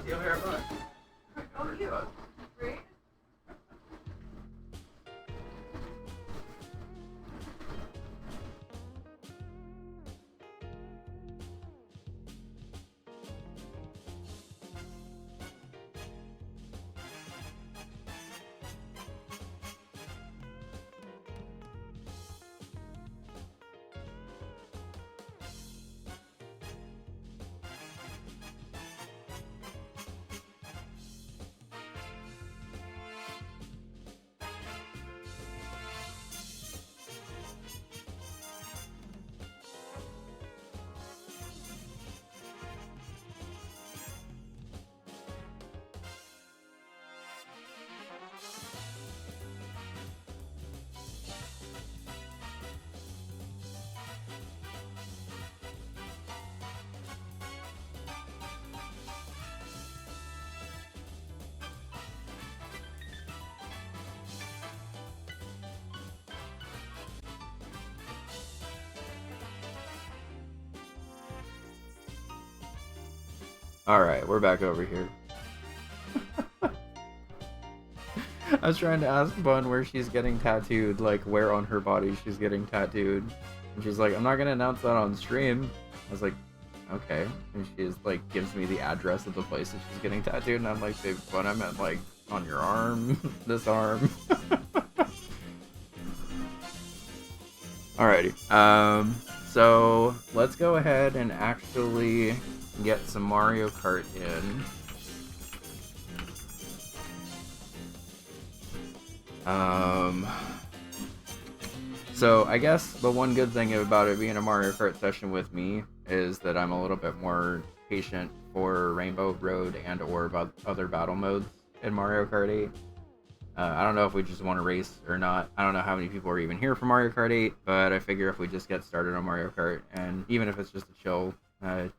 your hair back. Oh, you. Great. Alright, we're back over here. I was trying to ask Bun where she's getting tattooed, like where on her body she's getting tattooed. And she's like, I'm not gonna announce that on stream. I was like, okay. And she's like, gives me the address of the place that she's getting tattooed, and I'm like, babe, Bun, I meant like on your arm, this arm. Alrighty. So let's go ahead and actually get some Mario Kart in. So I guess the one good thing about it being a Mario Kart session with me is that I'm a little bit more patient for Rainbow Road and or other battle modes in Mario Kart 8. I don't know if we just want to race or not. I don't know how many people are even here for Mario Kart 8, but I figure if we just get started on Mario Kart, and even if it's just a chill,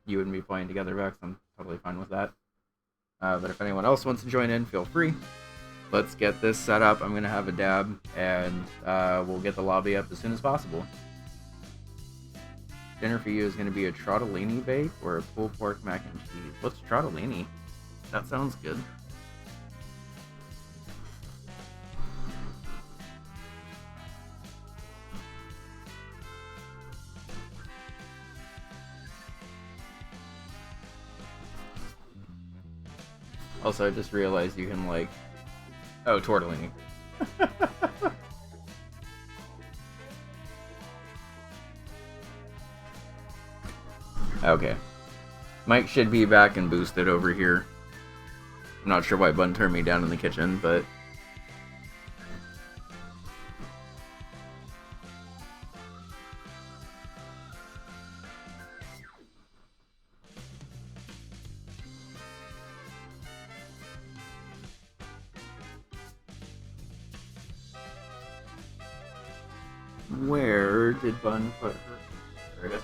you and me playing together, Vex, I'm totally fine with that. But if anyone else wants to join in, feel free. Let's get this set up. I'm going to have a dab, and we'll get the lobby up as soon as possible. Dinner for you is going to be a tortellini bake or a pulled pork mac and cheese. What's tortellini? That sounds good. Also, I just realized you can, like... Oh, tortellini. Okay. Mike should be back and boosted over here. I'm not sure why Bun turned me down in the kitchen, but... Where did Bun put her? There it is.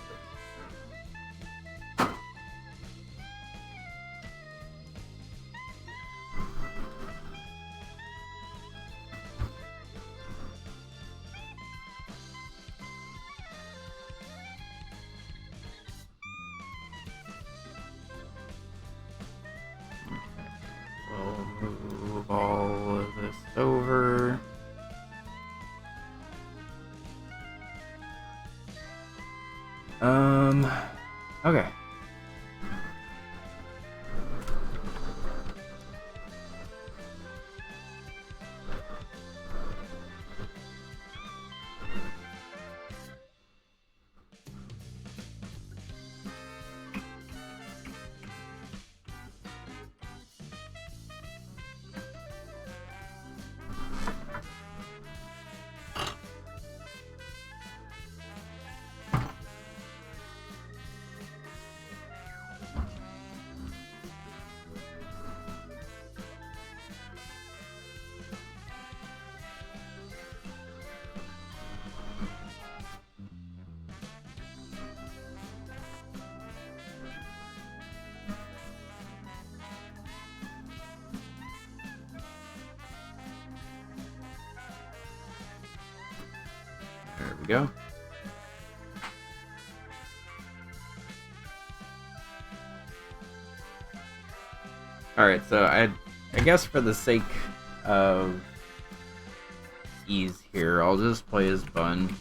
We'll move all of this over. Okay. There we go. Alright, so I guess for the sake of ease here, I'll just play as Bun,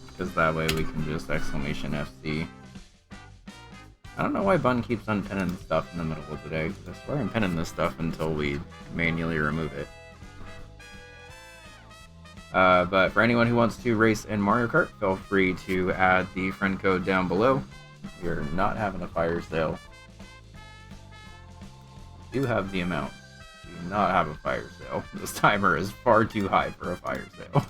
because that way we can just exclamation FC. I don't know why Bun keeps unpinning stuff in the middle of the day, because I swear I'm pinning this stuff until we manually remove it. But for anyone who wants to race in Mario Kart, feel free to add the friend code down below. We're not having a fire sale. We do have the amount. We do not have a fire sale. This timer is far too high for a fire sale.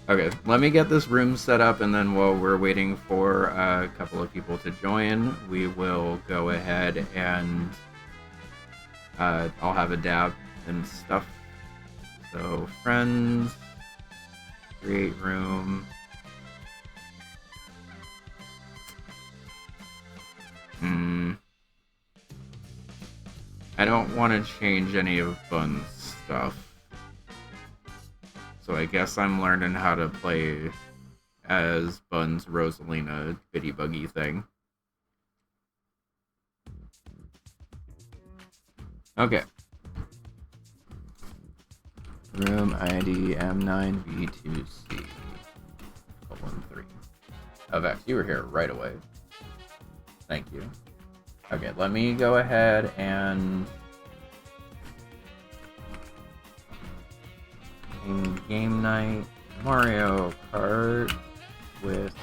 Okay, let me get this room set up, and then while we're waiting for a couple of people to join, we will go ahead and I'll have a dab and stuff. So, friends, create room. I don't want to change any of Bun's stuff. So I guess I'm learning how to play as Bun's Rosalina bitty buggy thing. Okay. Room ID M9B2C:3. Oh, Vex, you were here right away. Thank you. Okay, let me go ahead and in game night Mario Kart with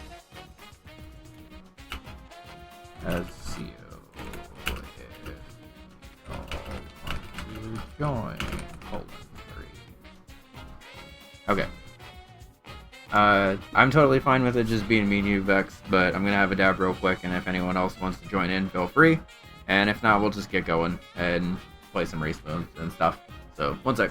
Ezio. If y'all want to join, :3. Okay. I'm totally fine with it just being me and you, Vex, but I'm gonna have a dab real quick, and if anyone else wants to join in, feel free. And if not, we'll just get going and play some race modes and stuff. So, one sec.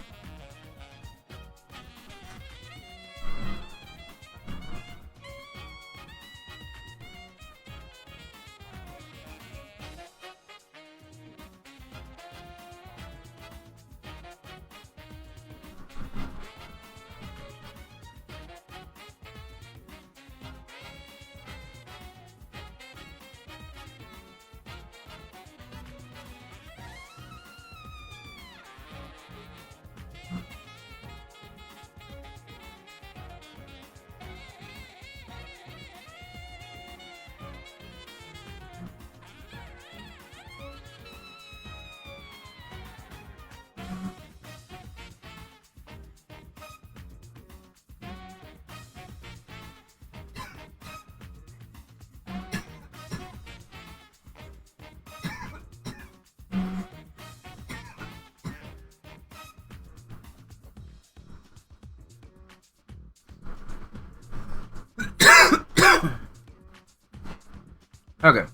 Okay.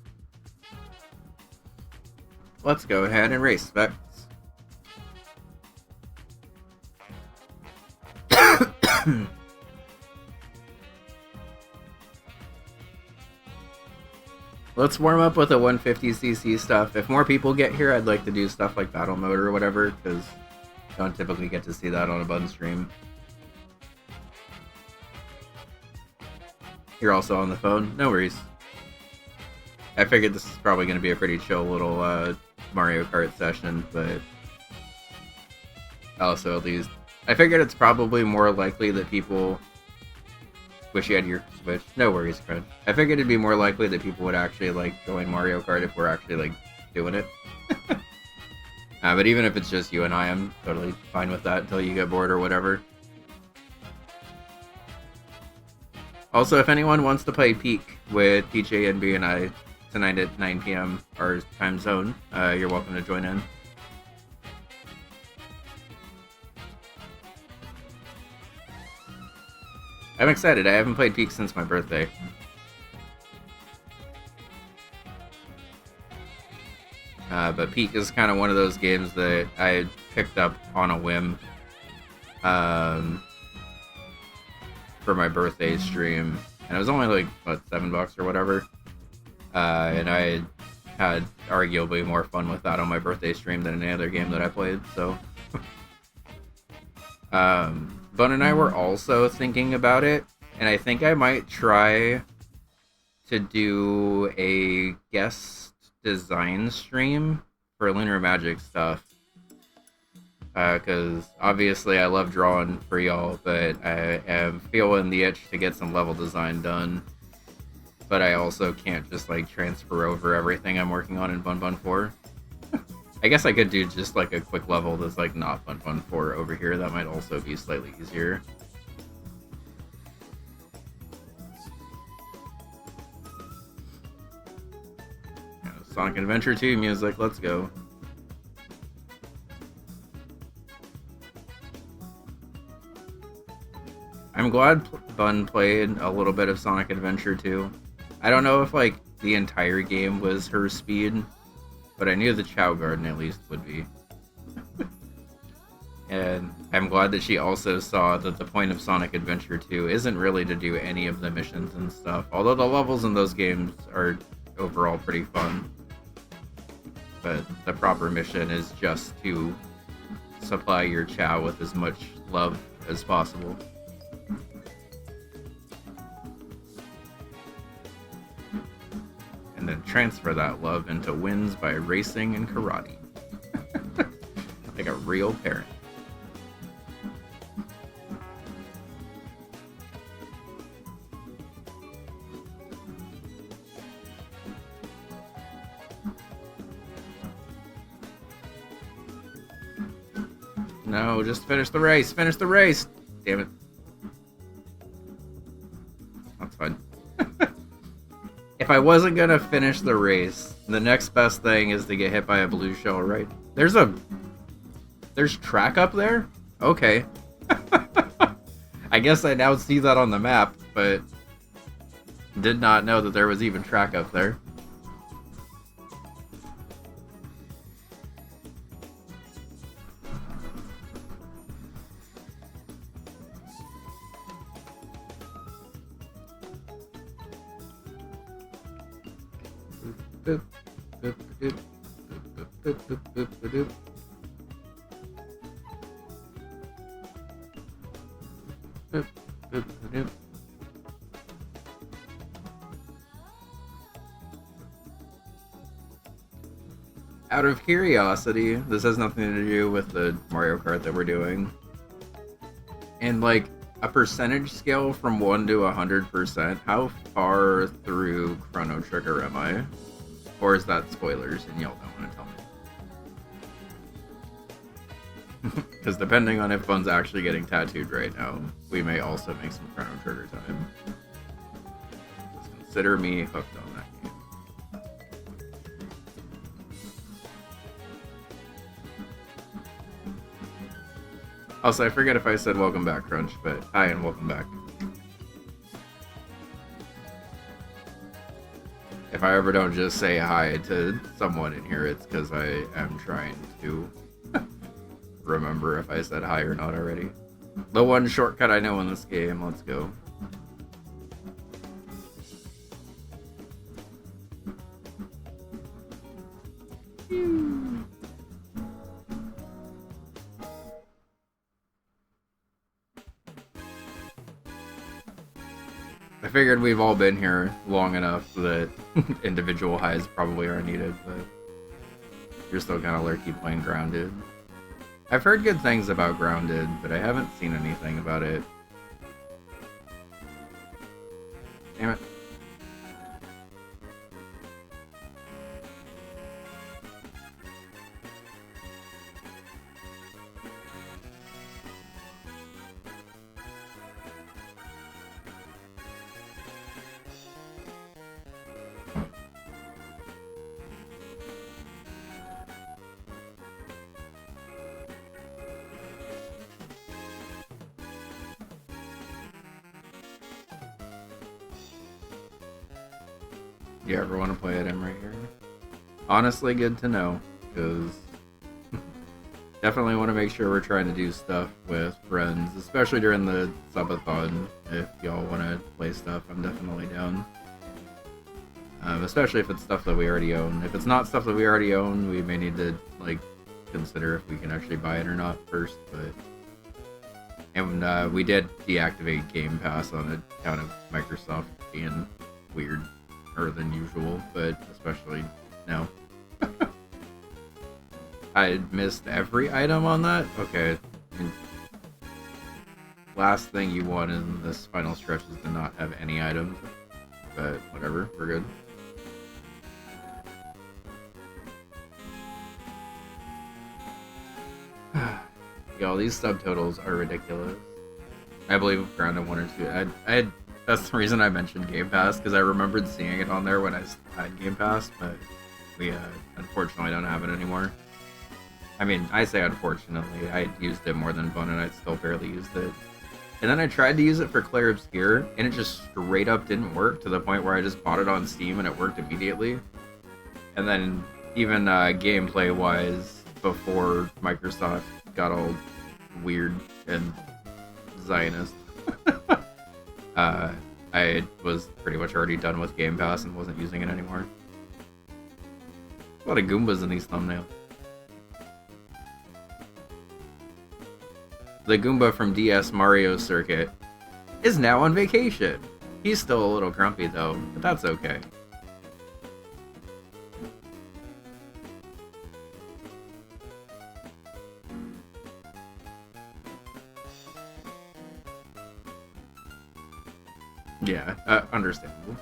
Let's go ahead and race, Vex. Let's warm up with the 150cc stuff. If more people get here, I'd like to do stuff like battle mode or whatever, because you don't typically get to see that on a Bun stream. You're also on the phone? No worries. I figured this is probably going to be a pretty chill little Mario Kart session, but also at least I figured it's probably more likely that people wish you had your Switch. No worries, Crunch. I figured it'd be more likely that people would actually like join Mario Kart if we're actually like doing it. But even if it's just you and I'm totally fine with that until you get bored or whatever. Also, if anyone wants to play Peak with PJ and B and I tonight at 9 p.m. our time zone, you're welcome to join in. I'm excited. I haven't played Peak since my birthday. But Peak is kind of one of those games that I picked up on a whim for my birthday stream. And it was only like, what, $7 or whatever. And I had arguably more fun with that on my birthday stream than any other game that I played, so. Bun and I were also thinking about it, and I think I might try to do a guest design stream for Lunar Magic stuff. Because obviously I love drawing for y'all, but I am feeling the itch to get some level design done. But I also can't just like transfer over everything I'm working on in Bun 4. I guess I could do just like a quick level that's like not Bun 4 over here. That might also be slightly easier. Sonic Adventure 2 music, let's go. I'm glad Bun played a little bit of Sonic Adventure 2. I don't know if like the entire game was her speed, but I knew the Chow Garden at least would be. And I'm glad that she also saw that the point of Sonic Adventure 2 isn't really to do any of the missions and stuff, although the levels in those games are overall pretty fun. But the proper mission is just to supply your Chow with as much love as possible. And then transfer that love into wins by racing and karate. Like a real parent. No, just finish the race. Finish the race. Damn it. That's fine. If I wasn't gonna finish the race, the next best thing is to get hit by a blue shell, right? There's track up there? Okay. I guess I now see that on the map, but did not know that there was even track up there. Out of curiosity, this has nothing to do with the Mario Kart that we're doing. And like a percentage scale from 1 to 100%, how far through Chrono Trigger am I? Or is that spoilers and y'all don't want to tell me? Because depending on if Bun's actually getting tattooed right now, we may also make some Chrono Trigger time. Just consider me hooked on that game. Also, I forget if I said welcome back, Crunch, but hi and welcome back. If I ever don't just say hi to someone in here, it's because I am trying to remember if I said hi or not already. The one shortcut I know in this game, let's go. I figured we've all been here long enough that individual highs probably are needed, but you're still kind of lurky playing Grounded. I've heard good things about Grounded, but I haven't seen anything about it. Damn it. You ever want to play at him right here? Honestly, good to know, because definitely want to make sure we're trying to do stuff with friends, especially during the subathon. If y'all want to play stuff, I'm definitely down. Especially if it's stuff that we already own. If it's not stuff that we already own, we may need to like consider if we can actually buy it or not first. And we did deactivate Game Pass on account of Microsoft being weird. or than usual, but especially now. I missed every item on that? Okay. Last thing you want in this final stretch is to not have any items. But whatever, we're good. Y'all, these subtotals are ridiculous. I believe I've grounded 1 or 2. That's the reason I mentioned Game Pass, because I remembered seeing it on there when I had Game Pass, but we unfortunately don't have it anymore. I mean, I say unfortunately, I used it more than fun and I still barely used it. And then I tried to use it for Clair Obscure, and it just straight up didn't work, to the point where I just bought it on Steam and it worked immediately. And then even gameplay-wise, before Microsoft got all weird and Zionist, I was pretty much already done with Game Pass and wasn't using it anymore. A lot of Goombas in these thumbnails. The Goomba from DS Mario Circuit is now on vacation. He's still a little grumpy though, but that's okay. Yeah, understandable.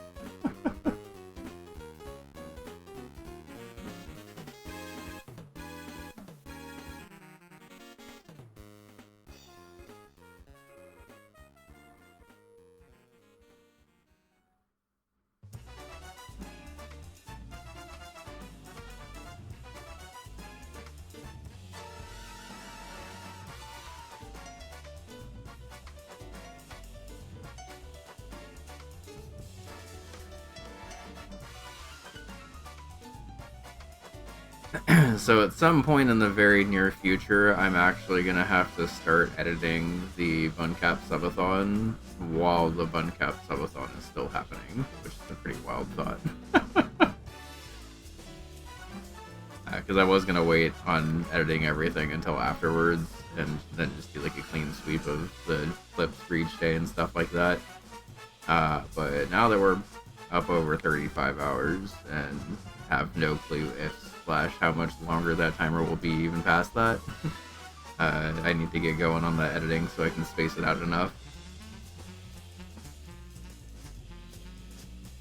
So at some point in the very near future, I'm actually going to have to start editing the BUNcapped subathon while the BUNcapped subathon is still happening, which is a pretty wild thought. Because I was going to wait on editing everything until afterwards, and then just do like a clean sweep of the clips for each day and stuff like that. But now that we're up over 35 hours and have no clue if how much longer that timer will be even past that. I need to get going on the editing so I can space it out enough.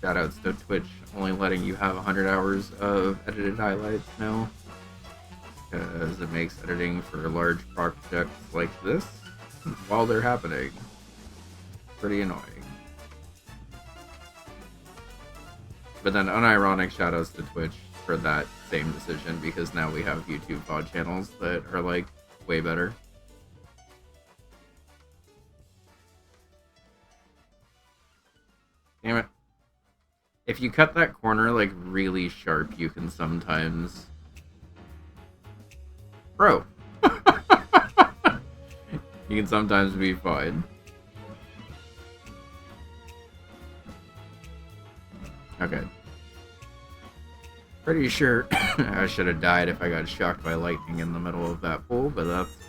Shoutouts to Twitch only letting you have 100 hours of edited highlights now, because it makes editing for large projects like this while they're happening pretty annoying. But then unironic shoutouts to Twitch for that same decision, because now we have YouTube VOD channels that are like way better. Damn it. If you cut that corner like really sharp, you can sometimes... Bro! You can sometimes be fine. Okay. Pretty sure I should have died if I got shocked by lightning in the middle of that pool, but that's fine.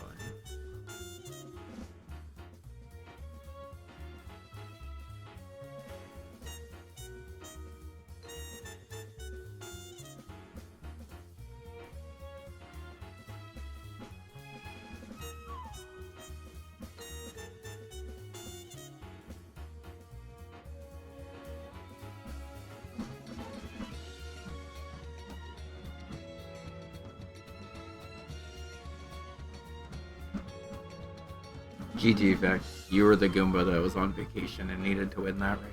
GG Vex, you were the Goomba that was on vacation and needed to win that race.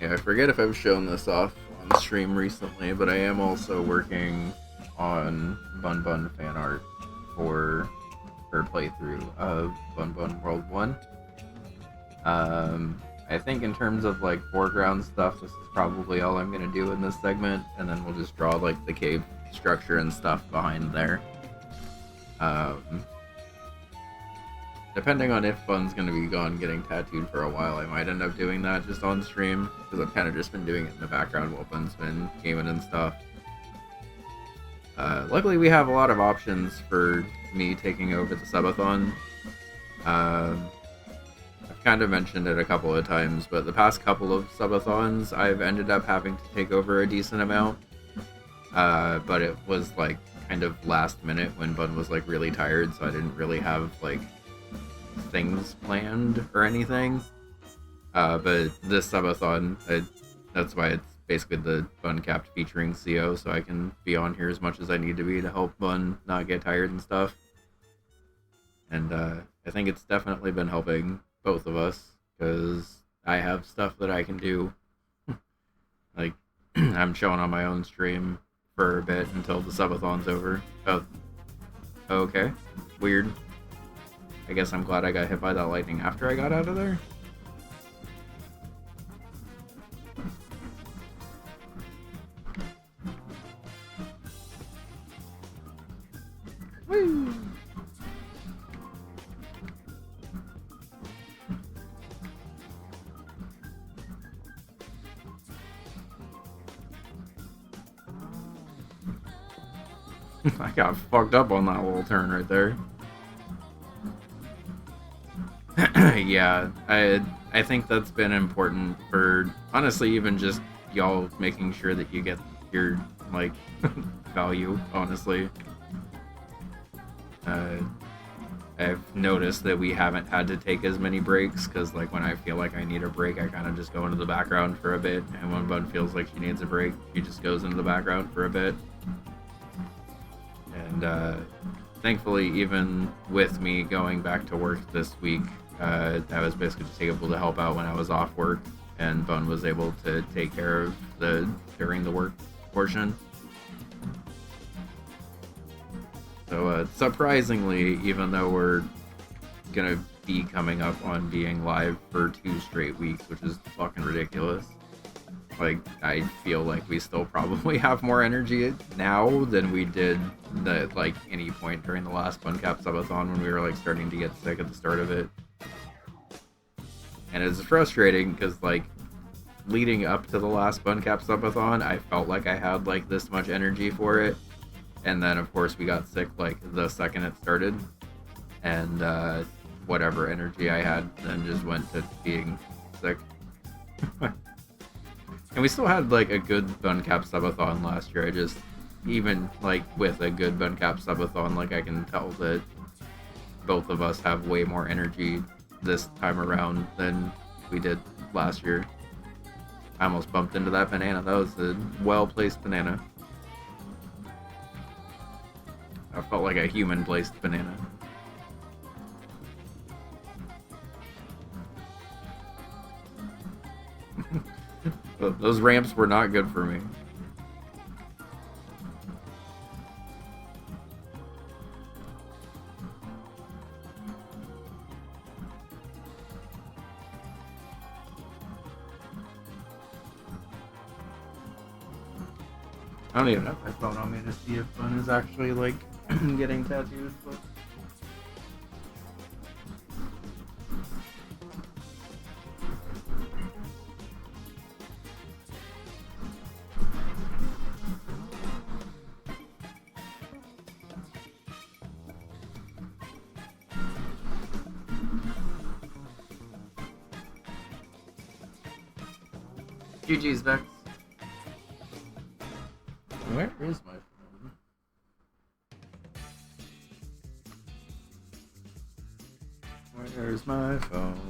Yeah, I forget if I've shown this off on stream recently, but I am also working on Bun fan art for her playthrough of Bun World 1. I think in terms of like foreground stuff, this is probably all I'm gonna do in this segment, and then we'll just draw like the cave structure and stuff behind there. Depending on if Bun's gonna be gone getting tattooed for a while, I might end up doing that just on stream, because I've kind of just been doing it in the background while Bun's been gaming and stuff. Luckily, we have a lot of options for me taking over the subathon. I've kind of mentioned it a couple of times, but the past couple of subathons, I've ended up having to take over a decent amount. But it was like kind of last minute when Bun was like really tired, so I didn't really have like things planned or anything. But this subathon, that's why it's basically the BUNcapped featuring CO, so I can be on here as much as I need to be to help Bun not get tired and stuff. And I think it's definitely been helping both of us, because I have stuff that I can do. Like, I'm showing on my own stream for a bit until the subathon's over. Oh, okay. Weird. I guess I'm glad I got hit by that lightning after I got out of there. Woo! I got fucked up on that little turn right there. Yeah, I think that's been important for, honestly, even just y'all making sure that you get your, like, value, honestly. I've noticed that we haven't had to take as many breaks, because, like, when I feel like I need a break, I kind of just go into the background for a bit, and when Bun feels like she needs a break, she just goes into the background for a bit. And, thankfully, even with me going back to work this week, I was basically just able to help out when I was off work, and Bun was able to take care of during the work portion. So, surprisingly, even though we're gonna be coming up on being live for 2 straight weeks, which is fucking ridiculous, like, I feel like we still probably have more energy now than we did at, like, any point during the last BUNcapped subathon when we were, like, starting to get sick at the start of it. And it's frustrating because, like, leading up to the last BUNcapped subathon, I felt like I had, like, this much energy for it. And then, of course, we got sick, like, the second it started. And, whatever energy I had then just went to being sick. And we still had, like, a good BUNcapped subathon last year. I just, even, like, with a good BUNcapped subathon, like, I can tell that both of us have way more energy this time around than we did last year. I almost bumped into that banana. That was a well-placed banana. I felt like a human-placed banana. Those ramps were not good for me. I don't even have my phone on me to see if Bun is actually, like, getting tattooed, but... GG's, Vex. Where is my phone? Where's my phone?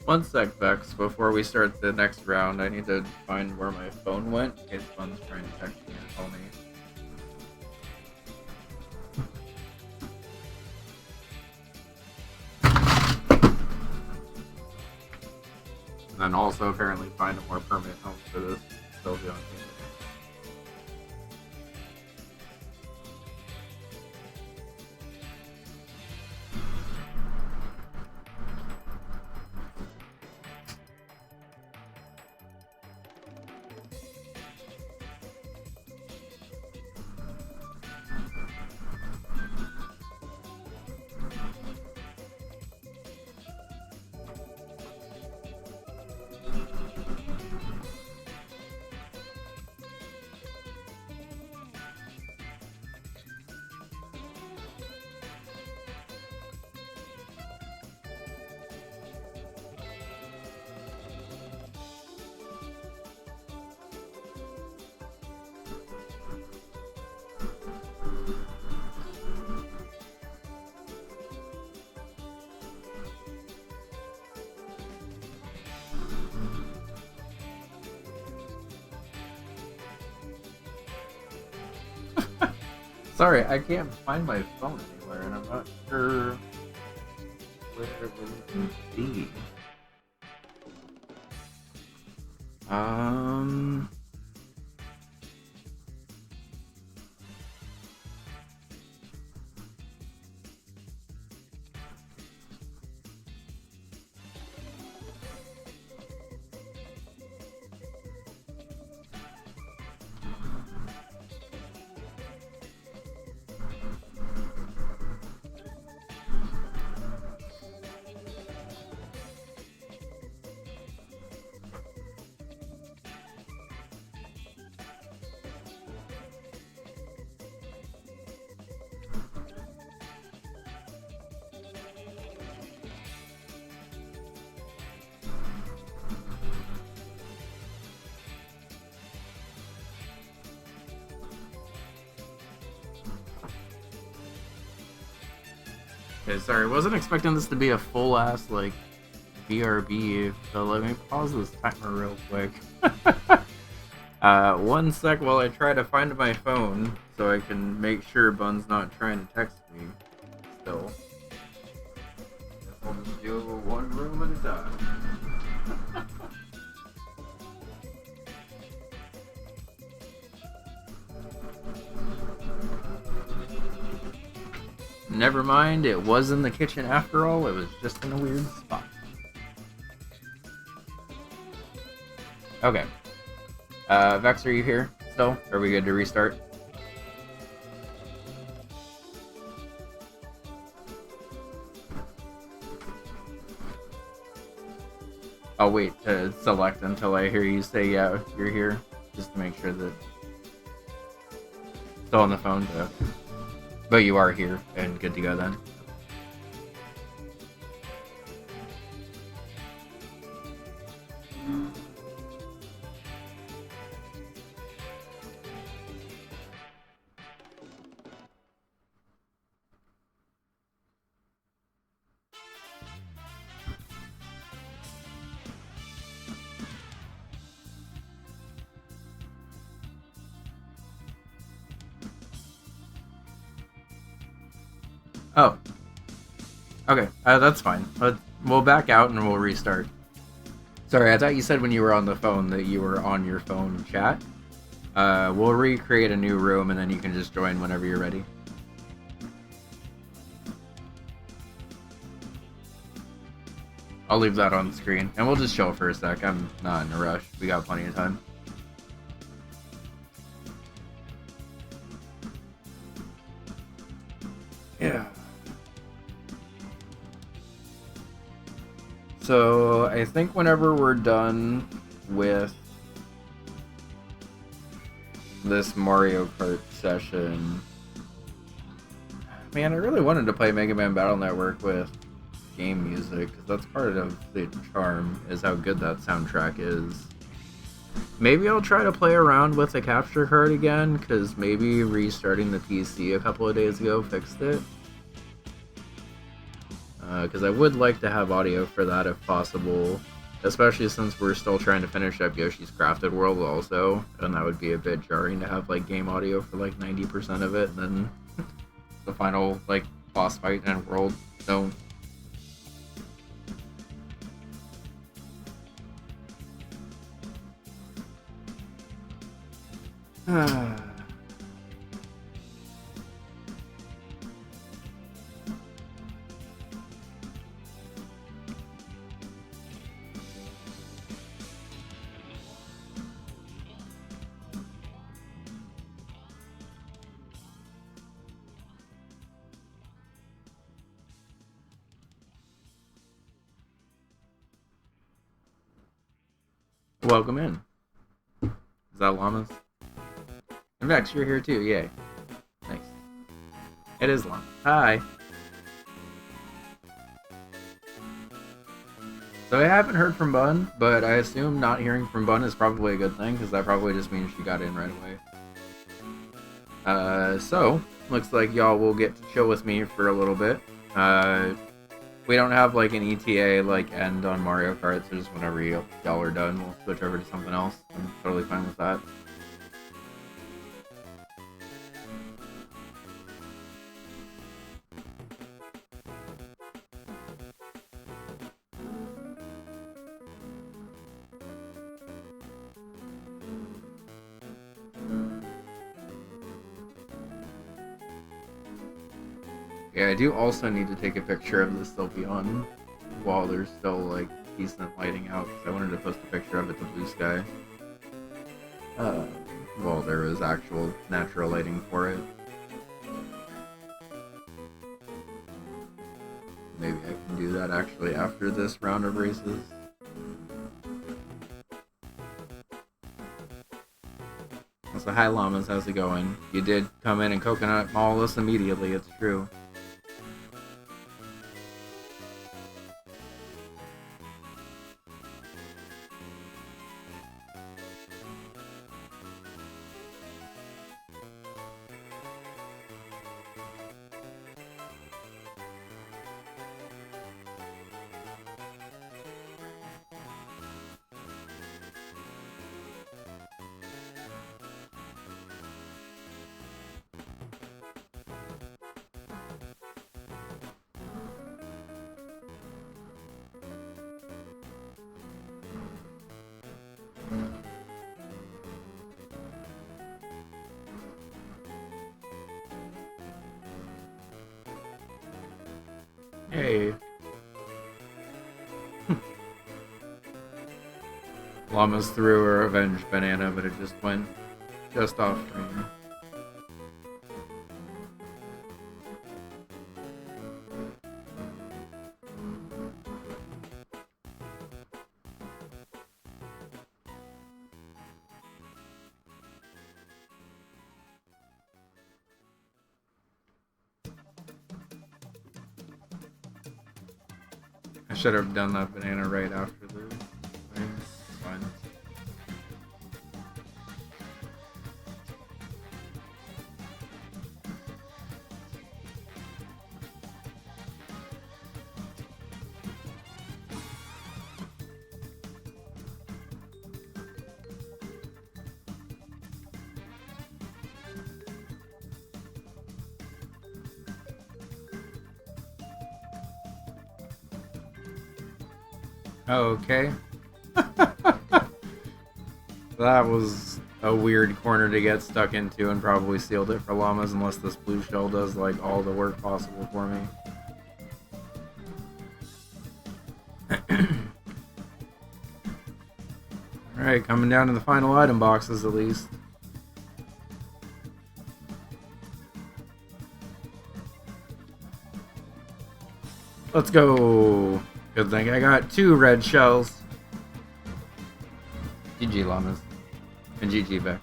One sec, Vex. Before we start the next round, I need to find where my phone went in case Bun's trying to text me and call me. And then also apparently find a more permanent home for this still young team. Sorry, I can't find my phone anywhere, and I'm not sure where it would be. Okay, sorry, wasn't expecting this to be a full ass like BRB, so let me pause this timer real quick. 1 sec while I try to find my phone so I can make sure Bun's not trying to text me still. I'll just do one room at a time. Never mind, it was in the kitchen after all, it was just in a weird spot. Okay. Vex, are you here still? Are we good to restart? I'll wait to select until I hear you say, yeah, you're here, just to make sure that... Still on the phone, but you are here and good to go then. Oh. Okay, that's fine. We'll back out and we'll restart. Sorry, I thought you said when you were on the phone that you were on your phone chat. We'll recreate a new room and then you can just join whenever you're ready. I'll leave that on the screen and we'll just chill for a sec. I'm not in a rush. We got plenty of time. Yeah. So I think whenever we're done with this Mario Kart session, man, I really wanted to play Mega Man Battle Network with game music because that's part of the charm, is how good that soundtrack is. Maybe I'll try to play around with the capture card again because maybe restarting the PC a couple of days ago fixed it. Because I would like to have audio for that if possible, especially since we're still trying to finish up Yoshi's Crafted World also, and that would be a bit jarring to have like game audio for like 90% of it, and then the final like boss fight and world don't. Welcome in. Is that llamas? And Vex, you're here too. Yay. Nice. It is llama. Hi. So I haven't heard from Bun, but I assume not hearing from Bun is probably a good thing, because that probably just means she got in right away. So, looks like y'all will get to chill with me for a little bit. We don't have like an ETA like end on Mario Kart, so just whenever y'all are done, we'll switch over to something else. I'm totally fine with that. Yeah, I do also need to take a picture of the Sylveon while there's still like decent lighting out, because I wanted to post a picture of it to blue sky. Well, there was actual natural lighting for it. Maybe I can do that actually after this round of races. So hi llamas, how's it going? You did come in and coconut maul us immediately, it's true. Hey. Llamas threw a revenge banana, but it just went just off screen. I should have done that banana right after the thing. It's fine. Okay. That was a weird corner to get stuck into, and probably sealed it for llamas unless this blue shell does like all the work possible for me. Alright, coming down to the final item boxes at least. Let's go. Good thing I got 2 red shells. GG llamas. And GG back.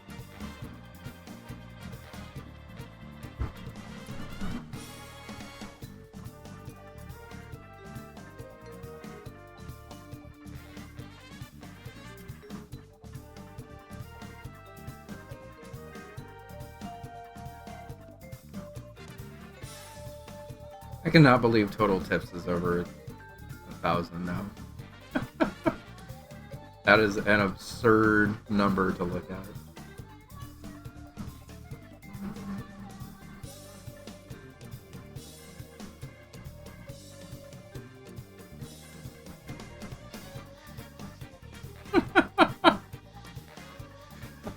I cannot believe total tips is over 1,000 now. That is an absurd number to look at.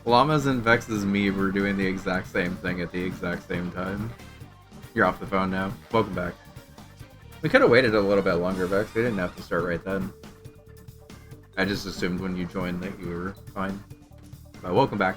Llamas and Vex's me were doing the exact same thing at the exact same time. You're off the phone now. Welcome back. We could have waited a little bit longer, Vex. We didn't have to start right then. I just assumed when you joined that you were fine. But welcome back.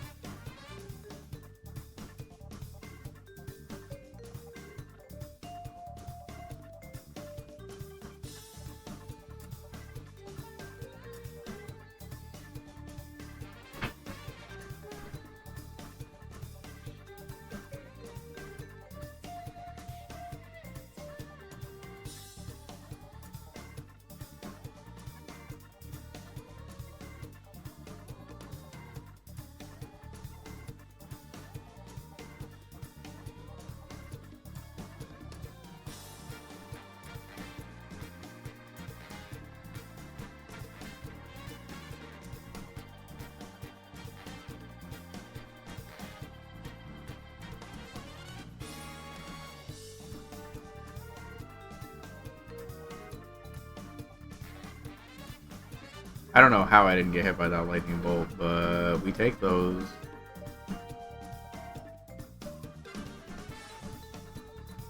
I don't know how I didn't get hit by that lightning bolt, but we take those.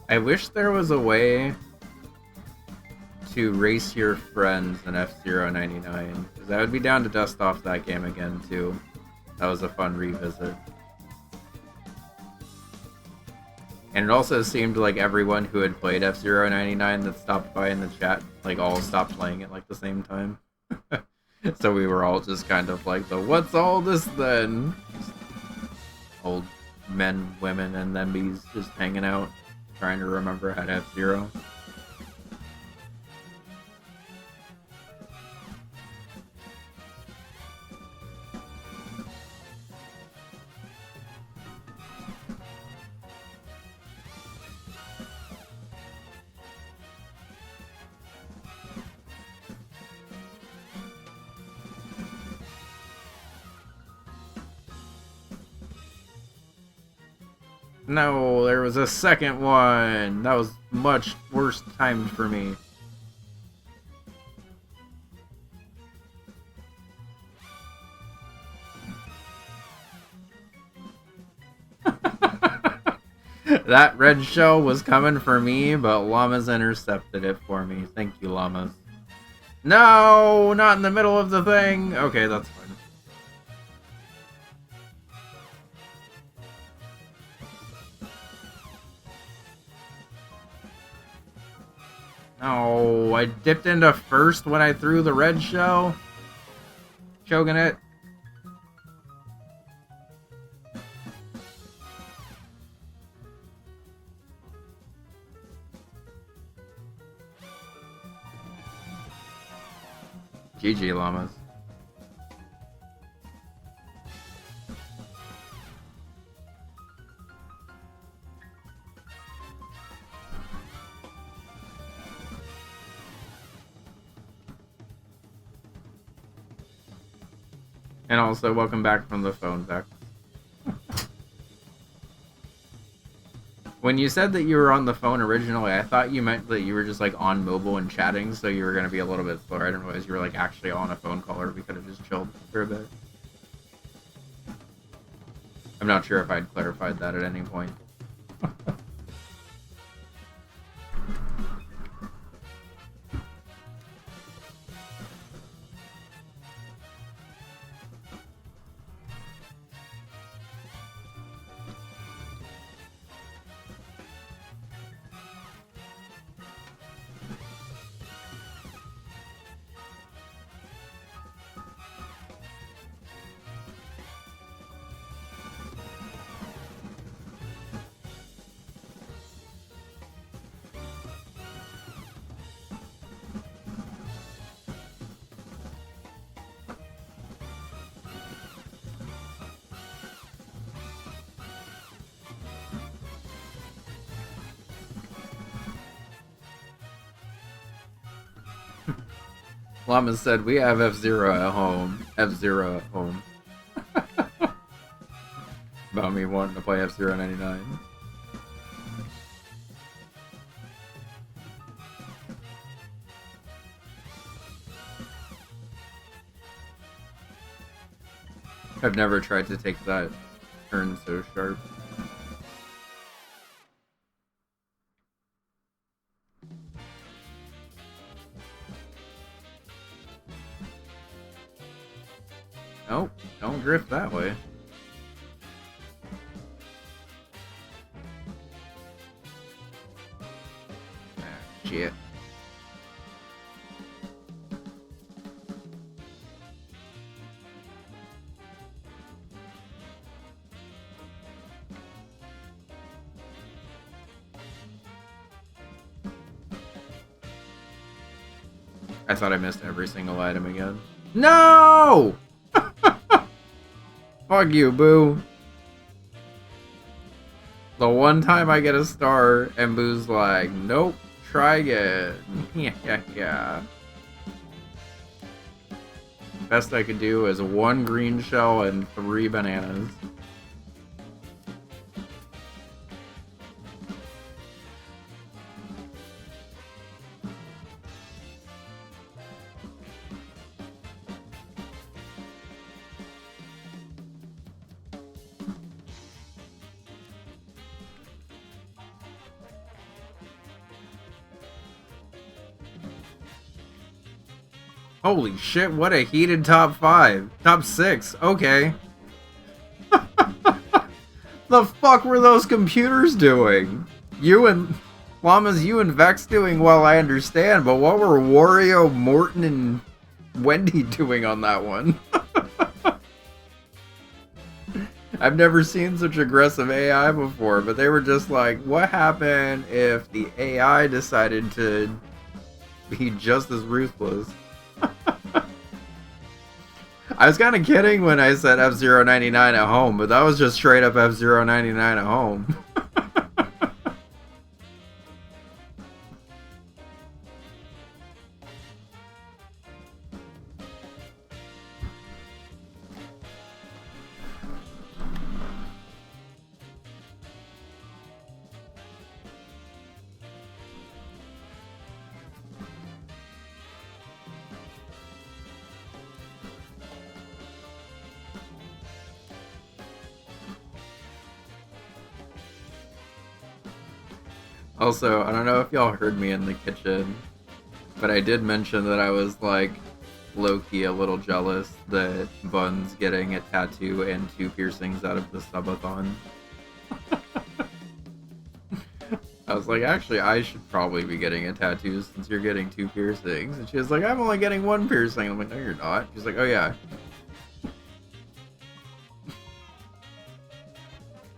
I wish there was a way to race your friends in F-Zero 99, because I would be down to dust off that game again, too. That was a fun revisit. And it also seemed like everyone who had played F-Zero 99 that stopped by in the chat, like, all stopped playing it, like, the same time. So we were all just kind of like the what's all this then? Just old men, women, and thembies just hanging out, trying to remember how to F-Zero. No, there was a second one. That was much worse timed for me. That red shell was coming for me, but Llamas intercepted it for me. Thank you, Llamas. No, not in the middle of the thing. Okay, that's fine. Oh, I dipped into first when I threw the red shell. Choking it. GG, Llamas. And also, welcome back from the phone, Beck. When you said that you were on the phone originally, I thought you meant that you were just, like, on mobile and chatting, so you were going to be a little bit slower. I didn't realize you were, like, actually on a phone call, or we could have just chilled for a bit. I'm not sure if I'd clarified that at any point. Llama said, we have F-Zero at home. F-Zero at home. About me wanting to play F-Zero 99. I've never tried to take that turn so sharp. Nope, don't drift that way. Ah, shit. I thought I missed every single item again. No! Fuck you, Boo. The one time I get a star, and Boo's like, nope, try again. Yeah. Best I could do is 1 green shell and 3 bananas. Holy shit, what a heated top 5. Top 6, okay. The fuck were those computers doing? You and Vex doing well, I understand, but what were Wario, Morton, and Wendy doing on that one? I've never seen such aggressive AI before, but they were just like, what happened if the AI decided to be just as ruthless? I was kind of kidding when I said F-Zero 99 at home, but that was just straight up F-Zero 99 at home. Also, I don't know if y'all heard me in the kitchen, but I did mention that I was, like, low-key a little jealous that Bun's getting a tattoo and 2 piercings out of the subathon. I was like, actually, I should probably be getting a tattoo since you're getting 2 piercings. And she was like, I'm only getting 1 piercing. I'm like, no, you're not. She's like, oh, yeah.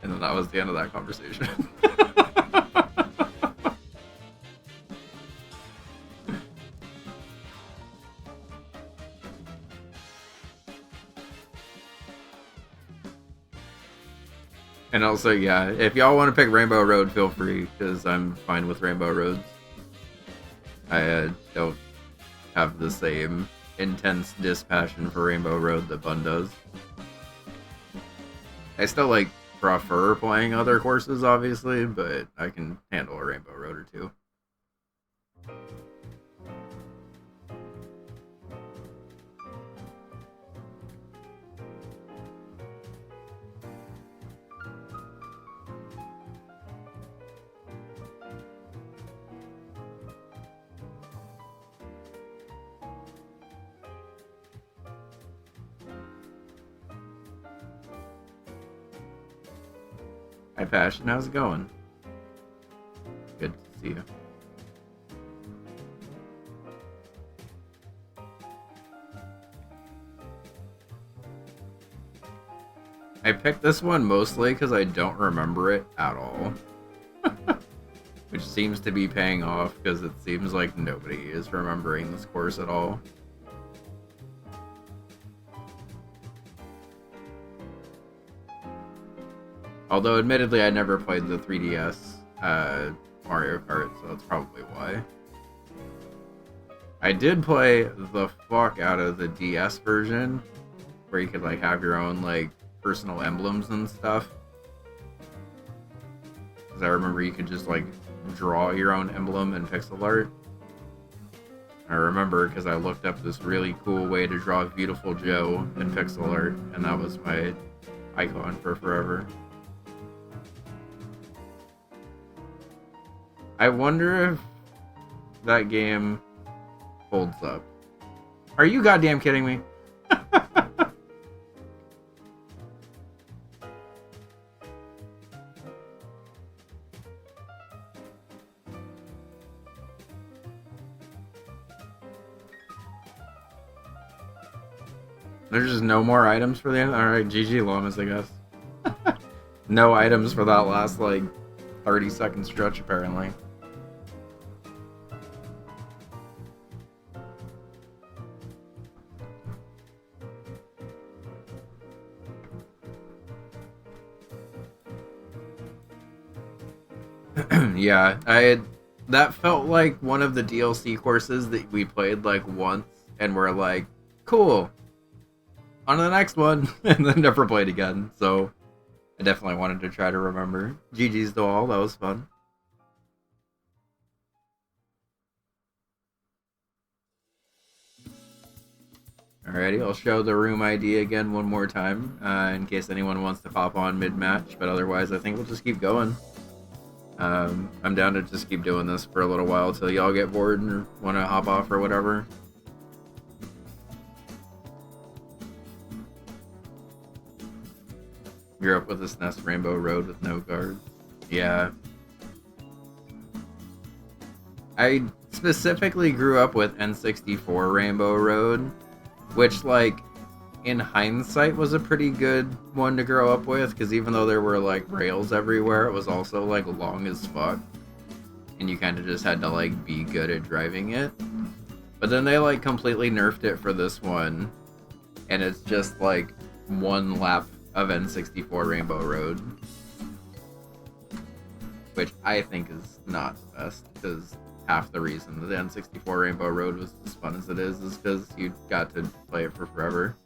And then that was the end of that conversation. And also, yeah, if y'all want to pick Rainbow Road, feel free, because I'm fine with Rainbow Roads. I don't have the same intense dispassion for Rainbow Road that Bun does. I still, like, prefer playing other courses, obviously, but I can handle a Rainbow Road or 2. Hi, Passion. How's it going? Good to see you. I picked this one mostly because I don't remember it at all. Which seems to be paying off because it seems like nobody is remembering this course at all. Although, admittedly, I never played the 3DS Mario Kart, so that's probably why. I did play the fuck out of the DS version, where you could, like, have your own, like, personal emblems and stuff. Because I remember you could just, like, draw your own emblem in pixel art. I remember because I looked up this really cool way to draw Beautiful Joe in pixel art, and that was my icon for forever. I wonder if that game holds up. Are you goddamn kidding me? There's just no more items for the end? Alright, GG Llamas, I guess. No items for that last, like, 30-second stretch, apparently. Yeah, that felt like one of the DLC courses that we played, like, once, and we're like, cool, on to the next one, and then never played again, so I definitely wanted to try to remember. GG's to all, that was fun. Alrighty, I'll show the room ID again one more time, in case anyone wants to pop on mid-match, but otherwise I think we'll just keep going. I'm down to just keep doing this for a little while till y'all get bored and want to hop off or whatever. Grew up with this SNES Rainbow Road with no guards. Yeah. I specifically grew up with N64 Rainbow Road, which, like, in hindsight was a pretty good one to grow up with, because even though there were, like, rails everywhere, it was also, like, long as fuck. And you kind of just had to, like, be good at driving it. But then they, like, completely nerfed it for this one, and it's just, like, one lap of N64 Rainbow Road, which I think is not the best, because half the reason that the N64 Rainbow Road was as fun as it is because you got to play it for forever.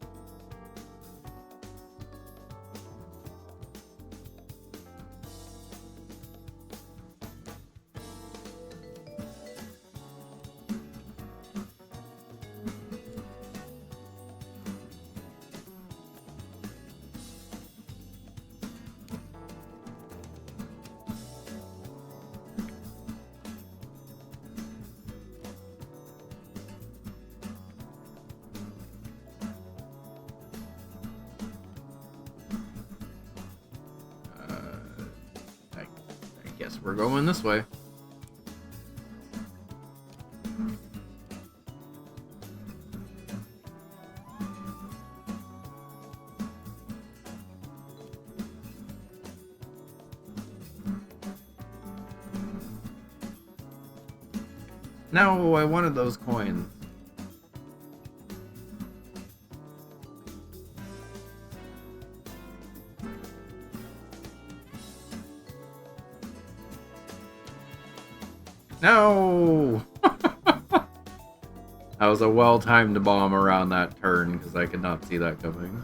Guess we're going this way. No, I wanted those coins. No! That was a well-timed bomb around that turn, because I could not see that coming.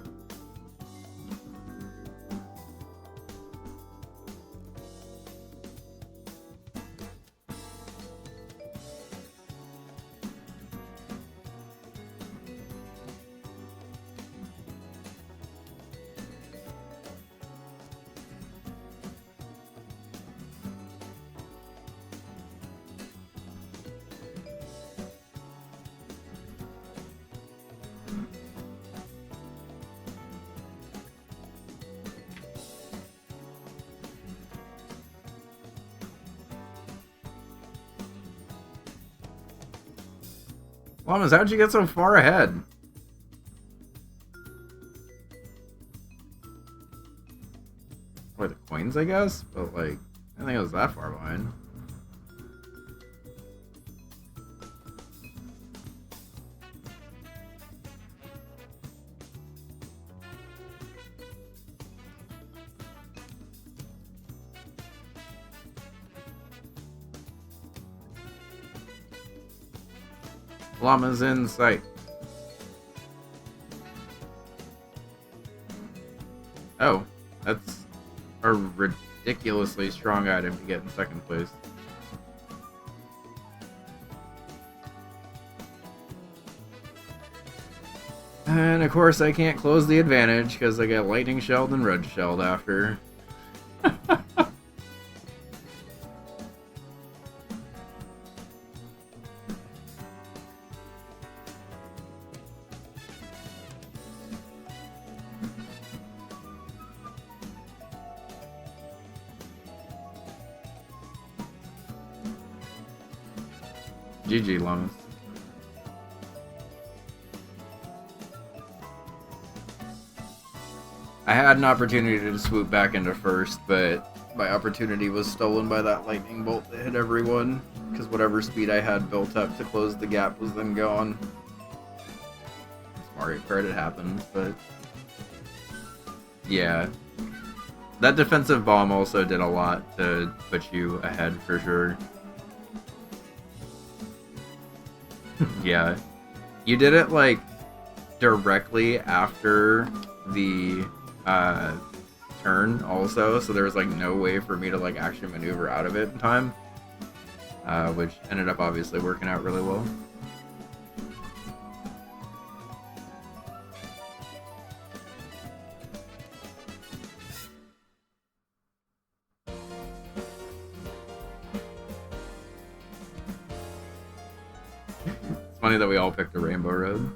Llamas, how'd you get so far ahead? Or the coins, I guess? But, like, I don't think it was that far behind. Llama's in sight. Oh, that's a ridiculously strong item to get in second place. And of course I can't close the advantage because I get lightning shelled and red shelled after. GG, Llamas. I had an opportunity to swoop back into first, but my opportunity was stolen by that lightning bolt that hit everyone, because whatever speed I had built up to close the gap was then gone. Mario Kart, it happened, but yeah. That defensive bomb also did a lot to put you ahead for sure. Yeah. You did it like directly after the turn also, so there was like no way for me to like actually maneuver out of it in time, which ended up obviously working out really well. It's funny that we all picked a Rainbow Road.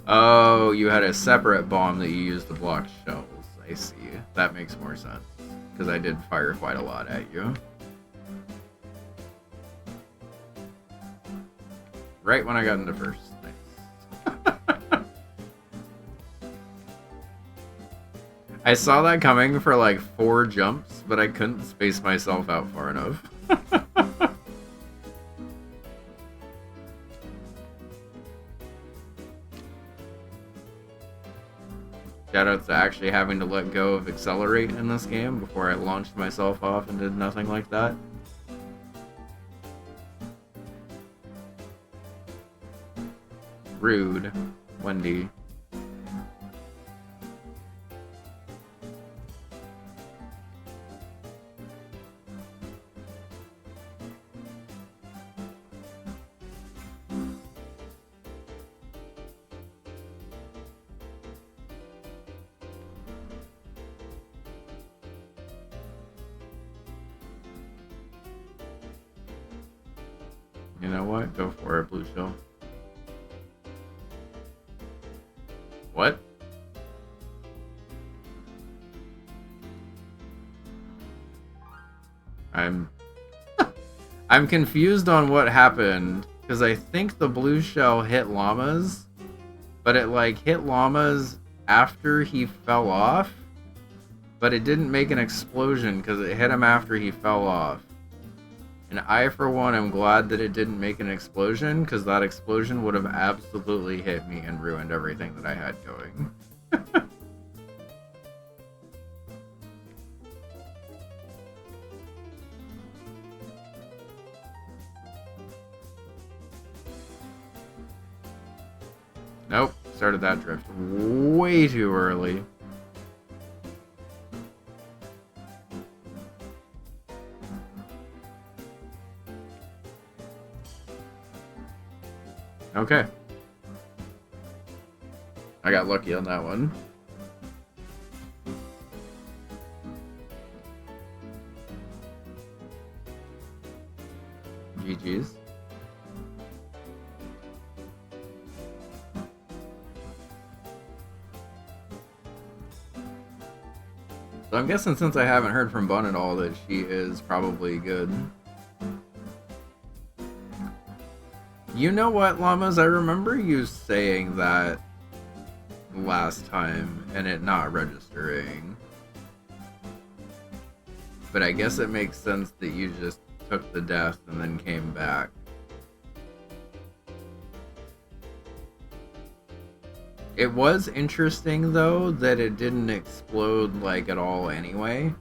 Oh, you had a separate bomb that you used to block shells. I see. That makes more sense. Because I did fire quite a lot at you. Right when I got into first. Nice. I saw that coming for like 4 jumps, but I couldn't space myself out far enough. Shoutouts to actually having to let go of accelerate in this game before I launched myself off and did nothing like that. Rude, Wendy. You know what? Go for it, Blue Shell. What? I'm confused on what happened, because I think the blue shell hit llamas, but it like hit llamas after he fell off, but it didn't make an explosion because it hit him after he fell off. And I, for one, am glad that it didn't make an explosion, because that explosion would have absolutely hit me and ruined everything that I had going. Nope, started that drift way too early. Okay. I got lucky on that one. GG's. So I'm guessing since I haven't heard from Bun at all that she is probably good. You know what, Llamas? I remember you saying that last time and it not registering. But I guess it makes sense that you just took the death and then came back. It was interesting, though, that it didn't explode, like, at all anyway.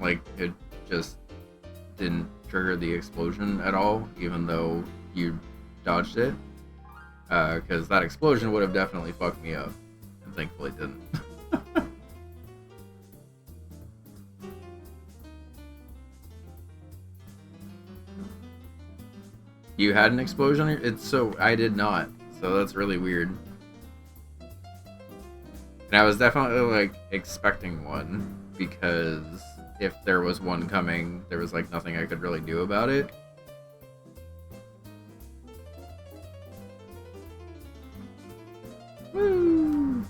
Like, it just didn't trigger the explosion at all, even though you dodged it. Because that explosion would have definitely fucked me up. And thankfully it didn't. You had an explosion? It's so... I did not. So that's really weird. And I was definitely, like, expecting one. Because if there was one coming, there was, like, nothing I could really do about it. Woo!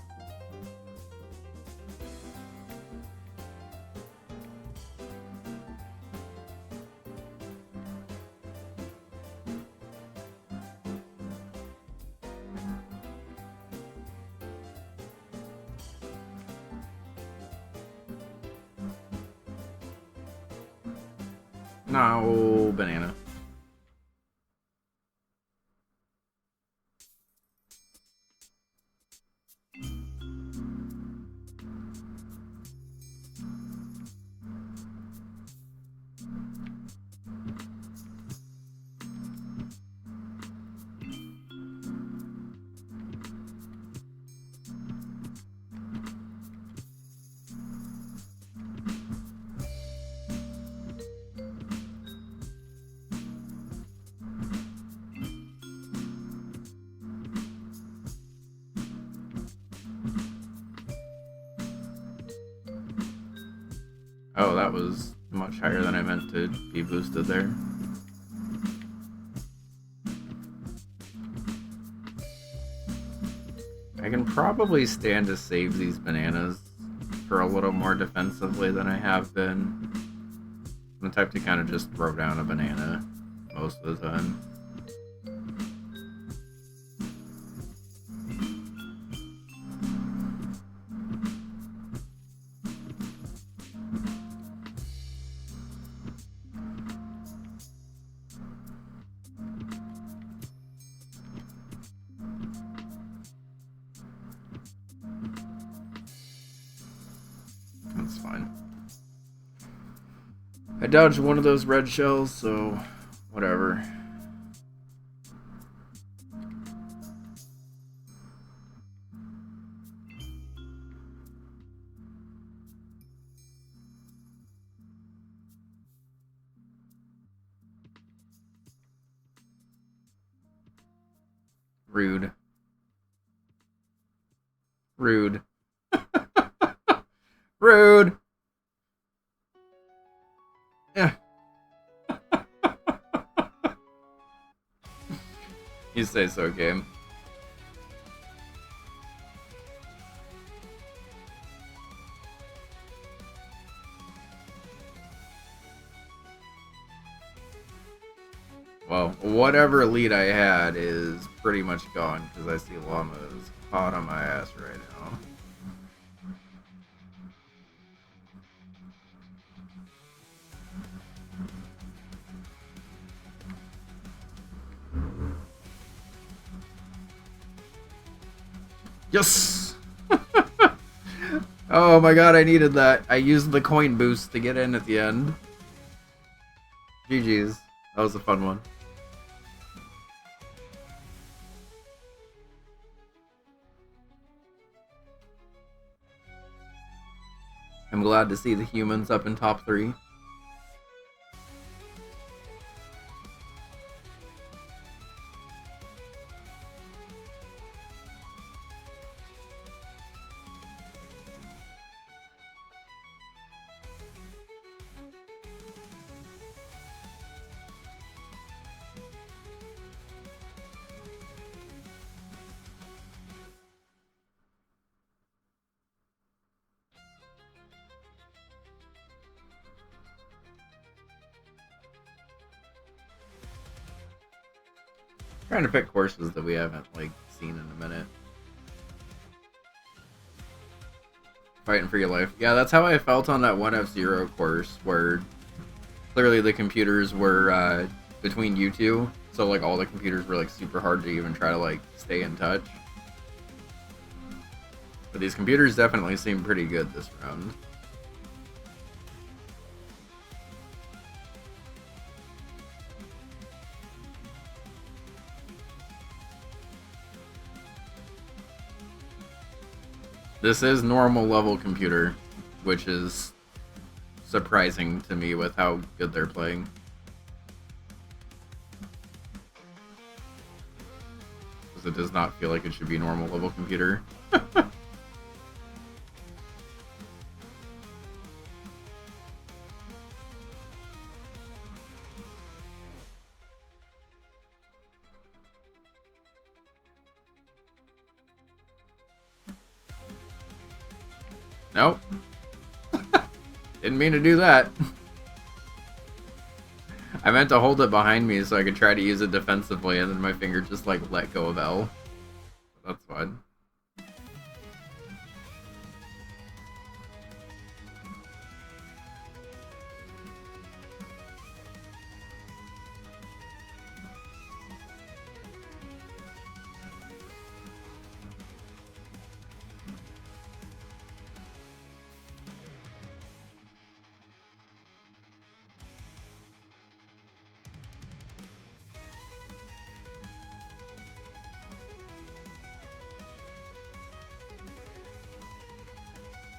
No, banana. Oh, that was much higher than I meant to be boosted there. I can probably stand to save these bananas for a little more defensively than I have been. I'm the type to kind of just throw down a banana most of the time. That's fine. I dodged one of those red shells, so whatever. Rude. Rude. Rude. Yeah. You say so, game. Well, whatever lead I had is pretty much gone because I see llamas hot on my ass right now. Yes! Oh my god, I needed that. I used the coin boost to get in at the end. GG's. That was a fun one. I'm glad to see the humans up in top 3. Trying to pick courses that we haven't like seen in a minute. Fighting for your life. Yeah, that's how I felt on that one F-Zero course where clearly the computers were between you two. So like all the computers were like super hard to even try to like stay in touch. But these computers definitely seem pretty good this round. This is normal level computer, which is surprising to me with how good they're playing. Because it does not feel like it should be normal level computer. Nope. Didn't mean to do that. I meant to hold it behind me so I could try to use it defensively, and then my finger just like let go of L. That's fine.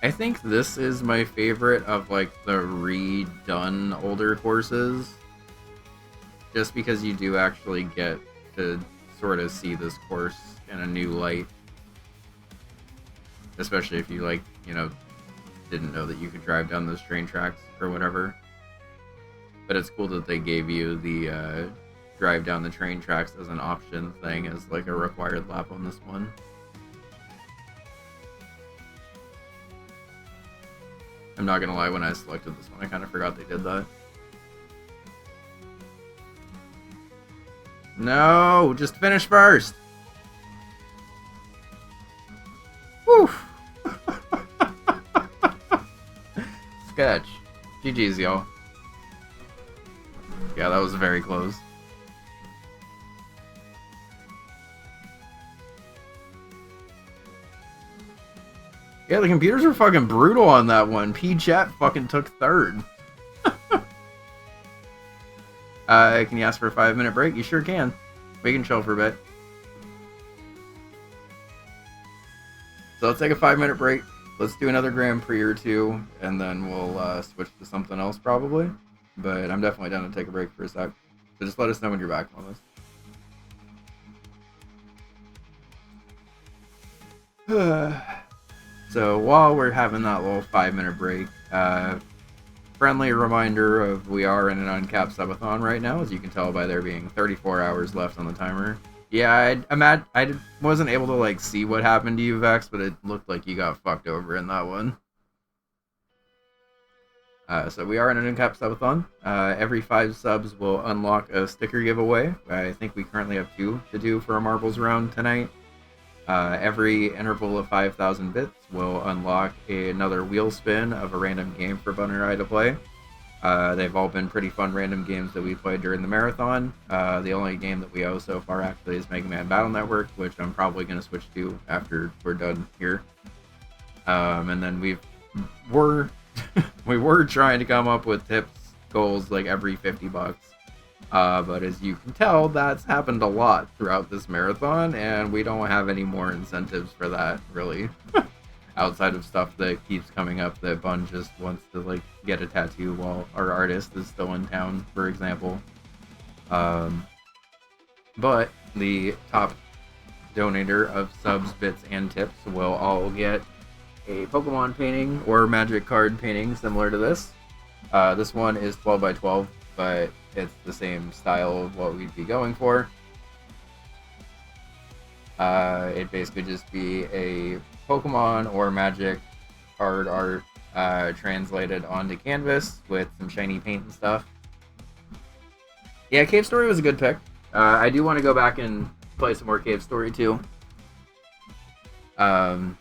I think this is my favorite of like the redone older courses. Just because you do actually get to sort of see this course in a new light. Especially if you like, you know, didn't know that you could drive down those train tracks or whatever. But it's cool that they gave you the drive down the train tracks as an option thing, as like a required lap on this one. I'm not gonna lie, when I selected this one, I kind of forgot they did that. No, just finish first. Whew. Sketch. GG's, y'all. Yeah, that was very close. Yeah, the computers were fucking brutal on that one. P-Chat fucking took third. Can you ask for a 5-minute break? You sure can. We can chill for a bit. So let's take a 5-minute break. Let's do another Grand Prix or two, and then we'll switch to something else probably. But I'm definitely down to take a break for a sec. So just let us know when you're back on this. So while we're having that little 5-minute break, friendly reminder of we are in an uncapped subathon right now, as you can tell by there being 34 hours left on the timer. Yeah, I wasn't able to like see what happened to you, Vex, but it looked like you got fucked over in that one. So we are in an uncapped subathon. Every 5 subs will unlock a sticker giveaway. I think we currently have 2 to do for a marbles round tonight. Every interval of 5,000 bits will unlock another wheel spin of a random game for Bun and I to play. They've all been pretty fun random games that we played during the marathon. The only game that we owe so far actually is Mega Man Battle Network, which I'm probably going to switch to after we're done here. And then we were trying to come up with tips goals like every $50. But as you can tell, that's happened a lot throughout this marathon, and we don't have any more incentives for that, really. Outside of stuff that keeps coming up that Bun just wants to, like, get a tattoo while our artist is still in town, for example. But the top donator of subs, bits, and tips will all get a Pokemon painting or Magic card painting similar to this. This one is 12 by 12, but it's the same style of what we'd be going for. It'd basically just be a Pokemon or Magic card art translated onto canvas with some shiny paint and stuff. Yeah, Cave Story was a good pick. I do want to go back and play some more Cave Story too. And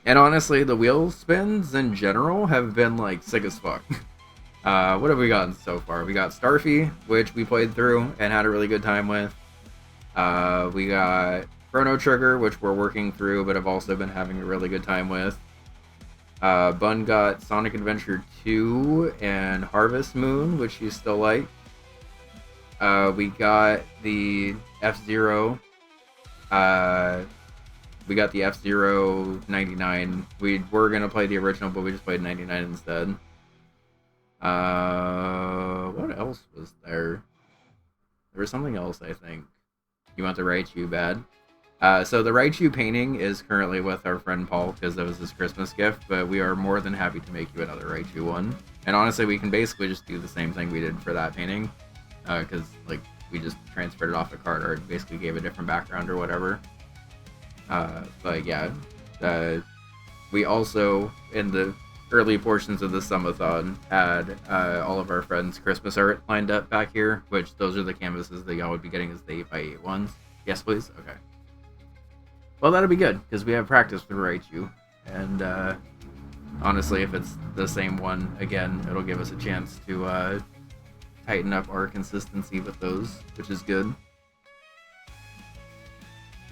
honestly, the wheel spins in general have been like sick as fuck. What have we gotten so far? We got Starfy, which we played through and had a really good time with. We got Chrono Trigger, which we're working through, but have also been having a really good time with. Bun got Sonic Adventure 2 and Harvest Moon, which you still like. We got the F-Zero We got the F-Zero 99. We were gonna play the original, but we just played 99 instead. What else was there? There was something else, I think. You want the Raichu bad? So the Raichu painting is currently with our friend Paul because that was his Christmas gift, but we are more than happy to make you another Raichu one. And honestly, we can basically just do the same thing we did for that painting, because like we just transferred it off the card art, basically gave a different background or whatever. But yeah, we also in the early portions of the subathon had all of our friends' Christmas art lined up back here, which those are the canvases that y'all would be getting as the 8x8 ones. Yes, please? Okay. Well, that'll be good, because we have practice to Raichu. And honestly, if it's the same one again, it'll give us a chance to tighten up our consistency with those, which is good.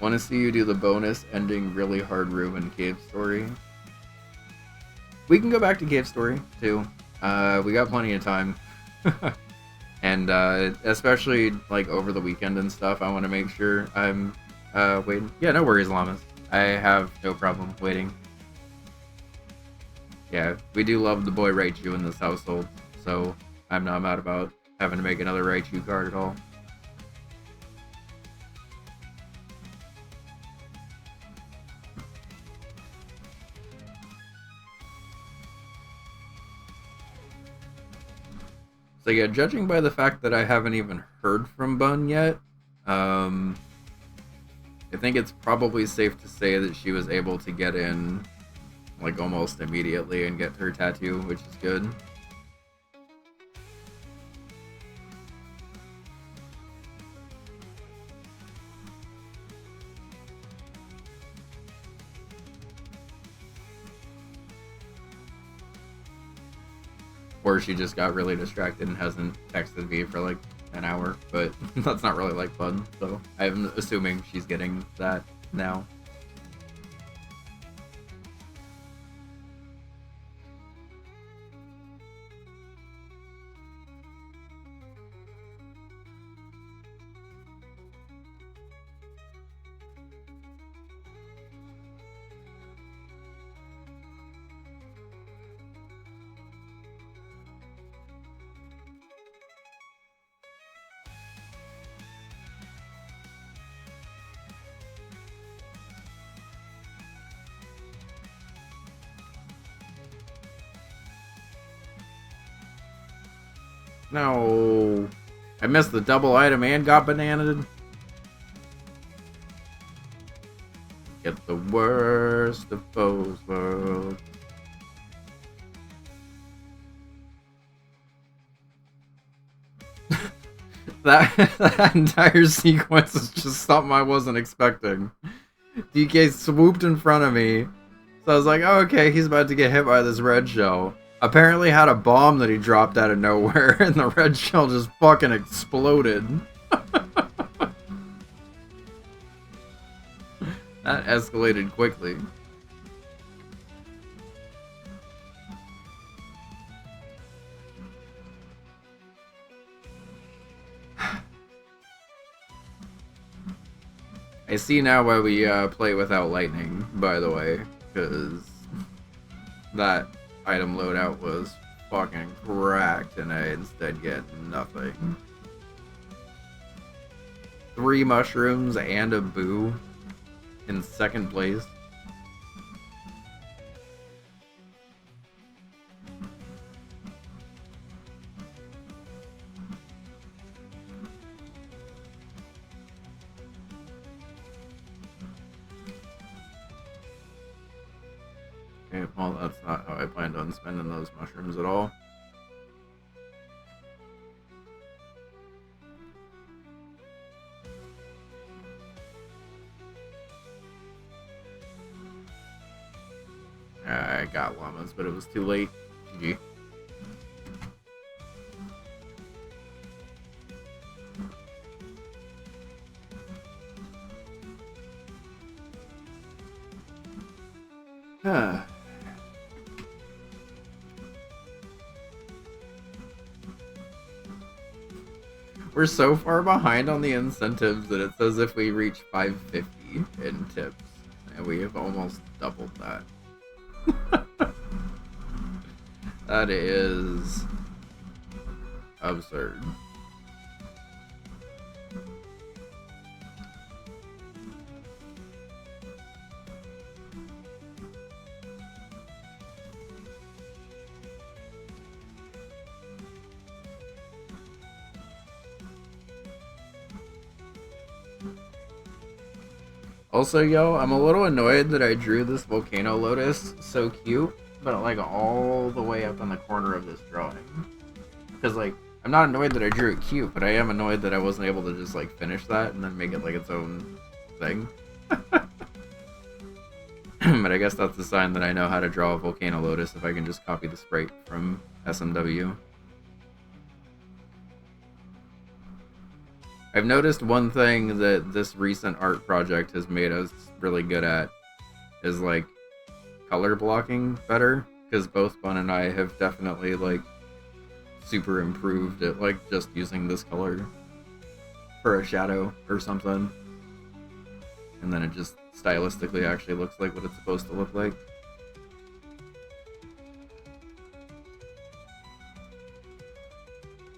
Want to see you do the bonus ending really hard room in Cave Story? We can go back to Cave Story, too. We got plenty of time. And especially like over the weekend and stuff, I want to make sure I'm waiting. Yeah, no worries, Llamas. I have no problem waiting. Yeah, we do love the boy Raichu in this household, so I'm not mad about having to make another Raichu card at all. So yeah, judging by the fact that I haven't even heard from Bun yet, I think it's probably safe to say that she was able to get in like almost immediately and get her tattoo, which is good. Or she just got really distracted and hasn't texted me for like an hour, but that's not really like fun, so I'm assuming she's getting that now. No. I missed the double item and got bananaed. Get the worst of both worlds. that entire sequence is just something I wasn't expecting. DK swooped in front of me. So I was like, oh, okay, he's about to get hit by this red shell. Apparently had a bomb that he dropped out of nowhere, and the red shell just fucking exploded. That escalated quickly. I see now why we play without lightning, by the way, because that item loadout was fucking cracked and I instead get nothing. 3 mushrooms and a boo in second place. Okay, well, that's not how I planned on spending those mushrooms at all. I got llamas, but it was too late. GG. Huh. We're so far behind on the incentives that it's as if we reach 550 in tips. And we have almost doubled that. That is absurd. Also, yo, I'm a little annoyed that I drew this volcano lotus so cute, but like all the way up in the corner of this drawing. Because like, I'm not annoyed that I drew it cute, but I am annoyed that I wasn't able to just like finish that and then make it like its own thing. But I guess that's a sign that I know how to draw a volcano lotus if I can just copy the sprite from SMW. I've noticed one thing that this recent art project has made us really good at is like color blocking better, because both Bun and I have definitely like super improved at like just using this color for a shadow or something, and then it just stylistically actually looks like what it's supposed to look like.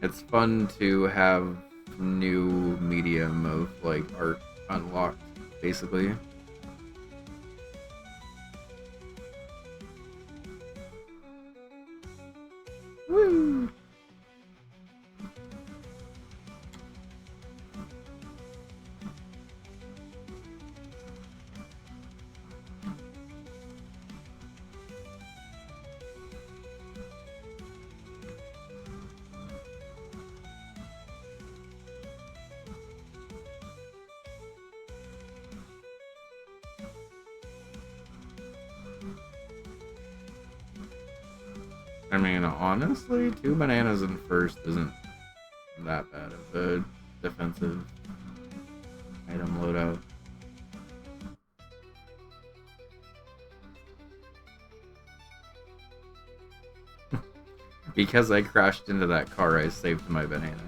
It's fun to have new medium of like art unlocked, basically. Woo! I mean, honestly, 2 bananas in first isn't that bad of a defensive item loadout. Because I crashed into that car, I saved my banana.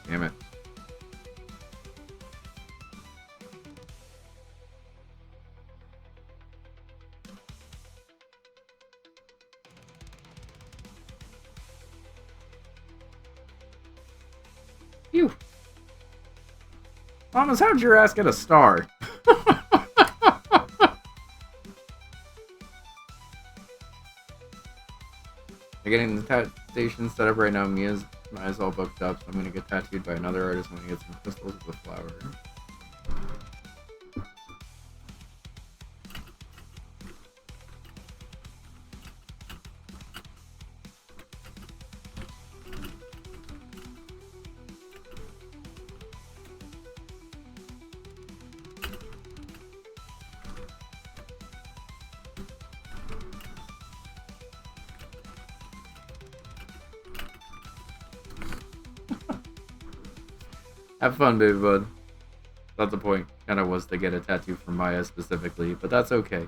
Damn it. Phew. Thomas, how'd your ass get a star? I'm getting the tat station set up right now. Mia's eyes all booked up, so I'm gonna get tattooed by another artist. I'm gonna get some crystals with a flower. Have fun, baby bud. That's the point. Kind of was to get a tattoo from Maya specifically, but that's okay.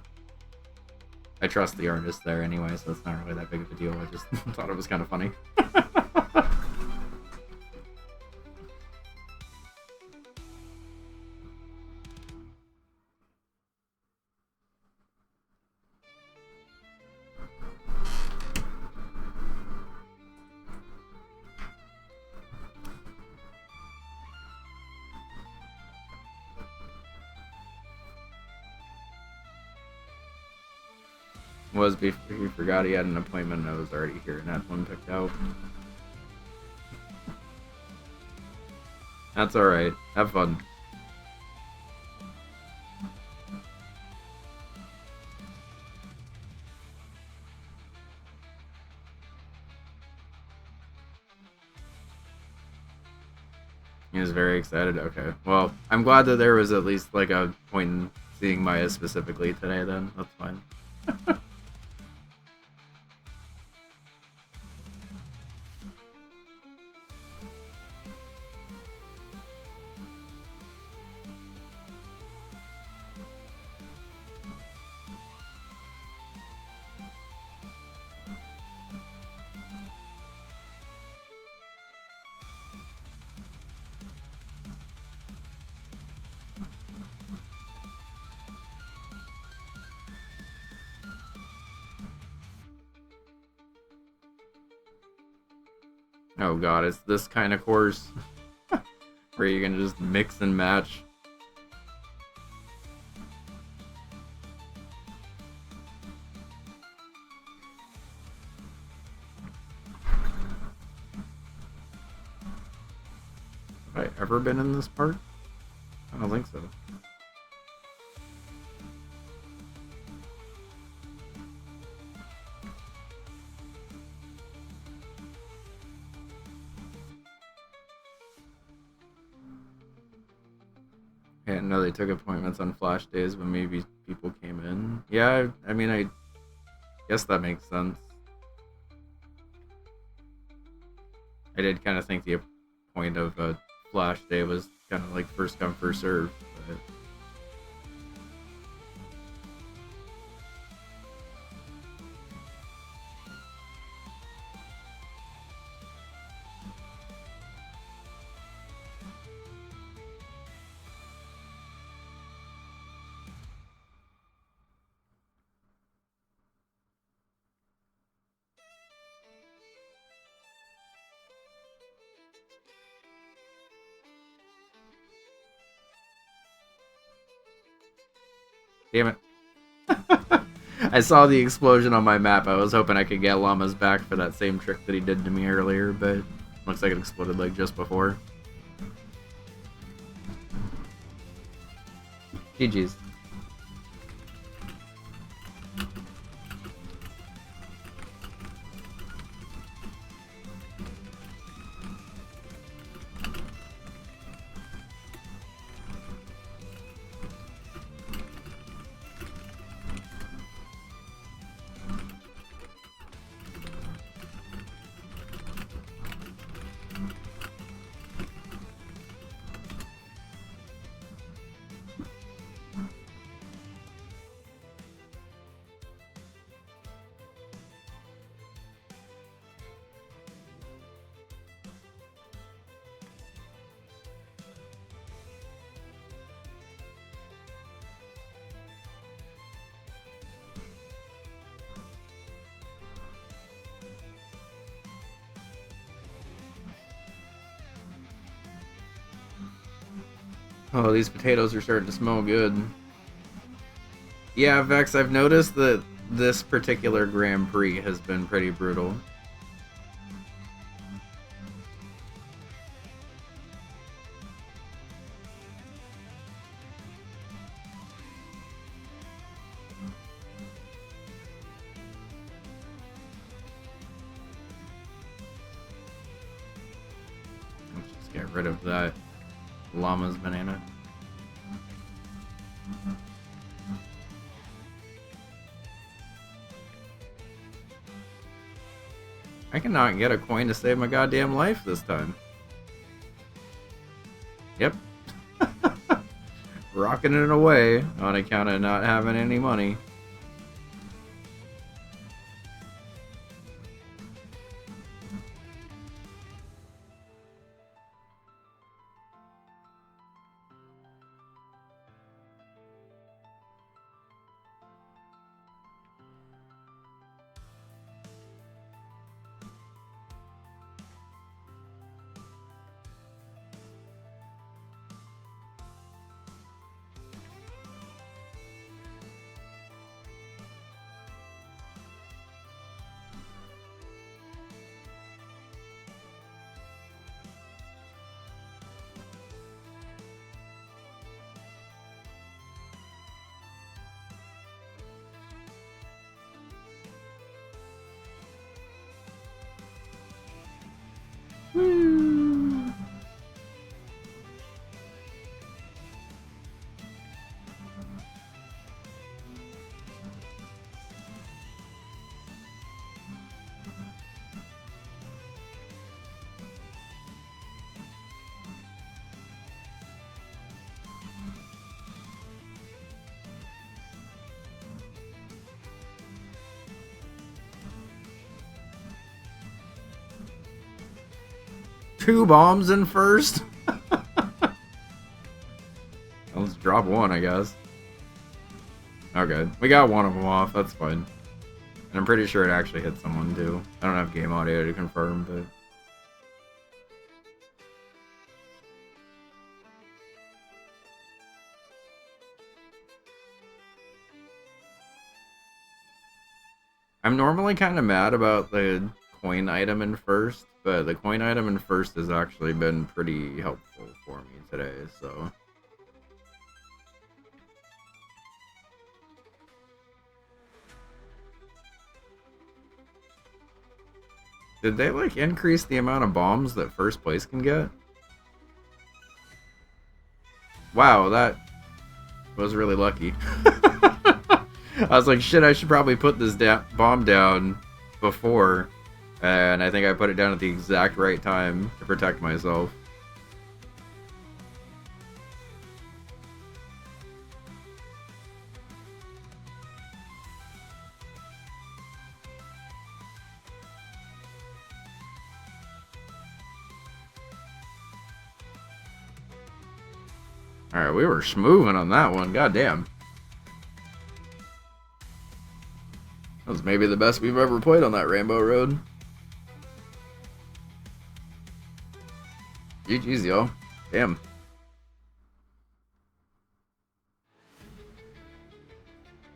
I trust the artist there anyway, so it's not really that big of a deal. I just thought it was kind of funny. Was before he forgot he had an appointment and I was already here and had one picked out. That's alright. Have fun. He was very excited. Okay. Well, I'm glad that there was at least like a point in seeing Maya specifically today then. That's fine. Oh god, it's this kind of course where you can just mix and match. Have I ever been in this part? I don't think so. I didn't know they took appointments on flash days when maybe people came in. Yeah, I mean, I guess that makes sense. I did kind of think the point of a flash day was kind of like first come, first serve. But... Damn it. I saw the explosion on my map. I was hoping I could get llamas back for that same trick that he did to me earlier, but looks like it exploded like just before. GG's. Oh, these potatoes are starting to smell good. Yeah, Vex, I've noticed that this particular Grand Prix has been pretty brutal. Let's just get rid of that llama's banana. I cannot get a coin to save my goddamn life this time. Yep. Rocking it away on account of not having any money. Two bombs in first? Let's drop one, I guess. Okay, we got one of them off, that's fine. And I'm pretty sure it actually hit someone too. I don't have game audio to confirm, but... I'm normally kind of mad about the coin item in first, but the coin item in first has actually been pretty helpful for me today, so... Did they, like, increase the amount of bombs that first place can get? Wow, that was really lucky. I was like, shit, I should probably put this bomb down before. And I think I put it down at the exact right time to protect myself. Alright, we were schmooving on that one. Goddamn. That was maybe the best we've ever played on that Rainbow Road. GG's, y'all. Damn.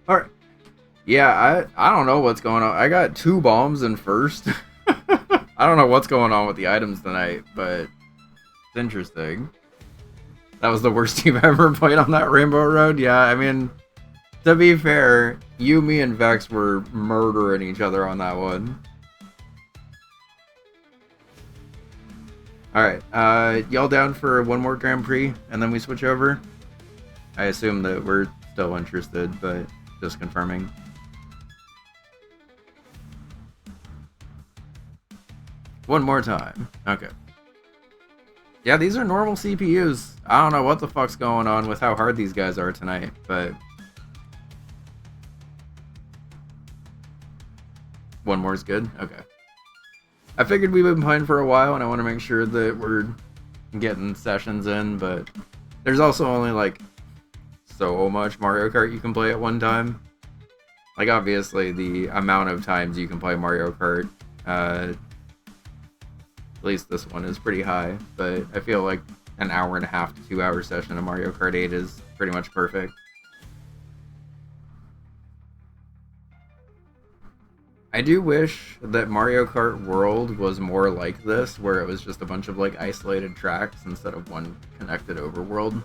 Alright. Yeah, I don't know what's going on. I got 2 bombs in first. I don't know what's going on with the items tonight, but it's interesting. That was the worst team I ever played on that Rainbow Road. Yeah, I mean, to be fair, you, me, and Vex were murdering each other on that one. Alright, y'all down for one more Grand Prix, and then we switch over? I assume that we're still interested, but just confirming. One more time. Okay. Yeah, these are normal CPUs. I don't know what the fuck's going on with how hard these guys are tonight, but... One more is good? Okay. I figured we've been playing for a while, and I want to make sure that we're getting sessions in, but... There's also only, like, so much Mario Kart you can play at one time. Like, obviously, the amount of times you can play Mario Kart, at least this one is pretty high, but I feel like an hour and a half to 2 hour session of Mario Kart 8 is pretty much perfect. I do wish that Mario Kart World was more like this, where it was just a bunch of like isolated tracks instead of one connected overworld.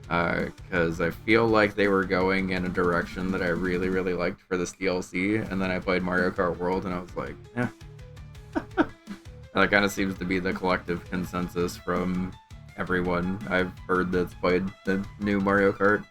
Because I feel like they were going in a direction that I really, really liked for this DLC, and then I played Mario Kart World and I was like, eh. That kind of seems to be the collective consensus from everyone I've heard that's played the new Mario Kart.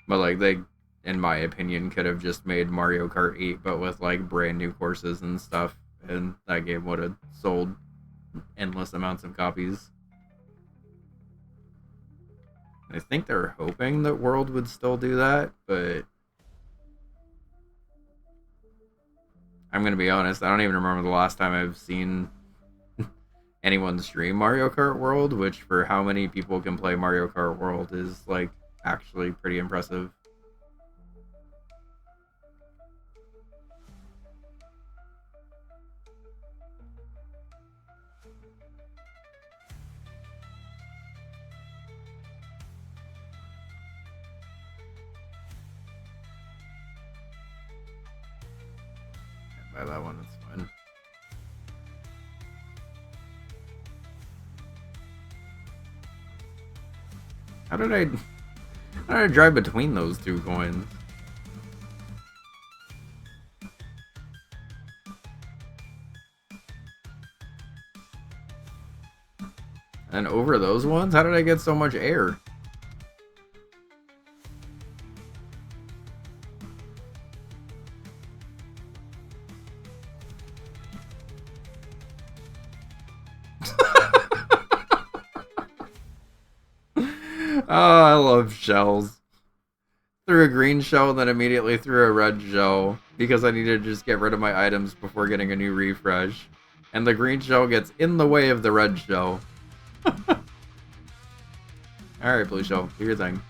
But like they, in my opinion, could have just made Mario Kart 8 but with like brand new courses and stuff, and that game would have sold endless amounts of copies. I think they're hoping that World would still do that, but I'm gonna be honest, I don't even remember the last time I've seen anyone stream Mario Kart World, which for how many people can play Mario Kart World is like actually pretty impressive. By that one, it's fine. How did I drive between those 2 coins? And over those ones? How did I get so much air? Oh, I love shells. Threw a green shell, then immediately threw a red shell because I needed to just get rid of my items before getting a new refresh. And the green shell gets in the way of the red shell. Alright, blue shell, do your thing.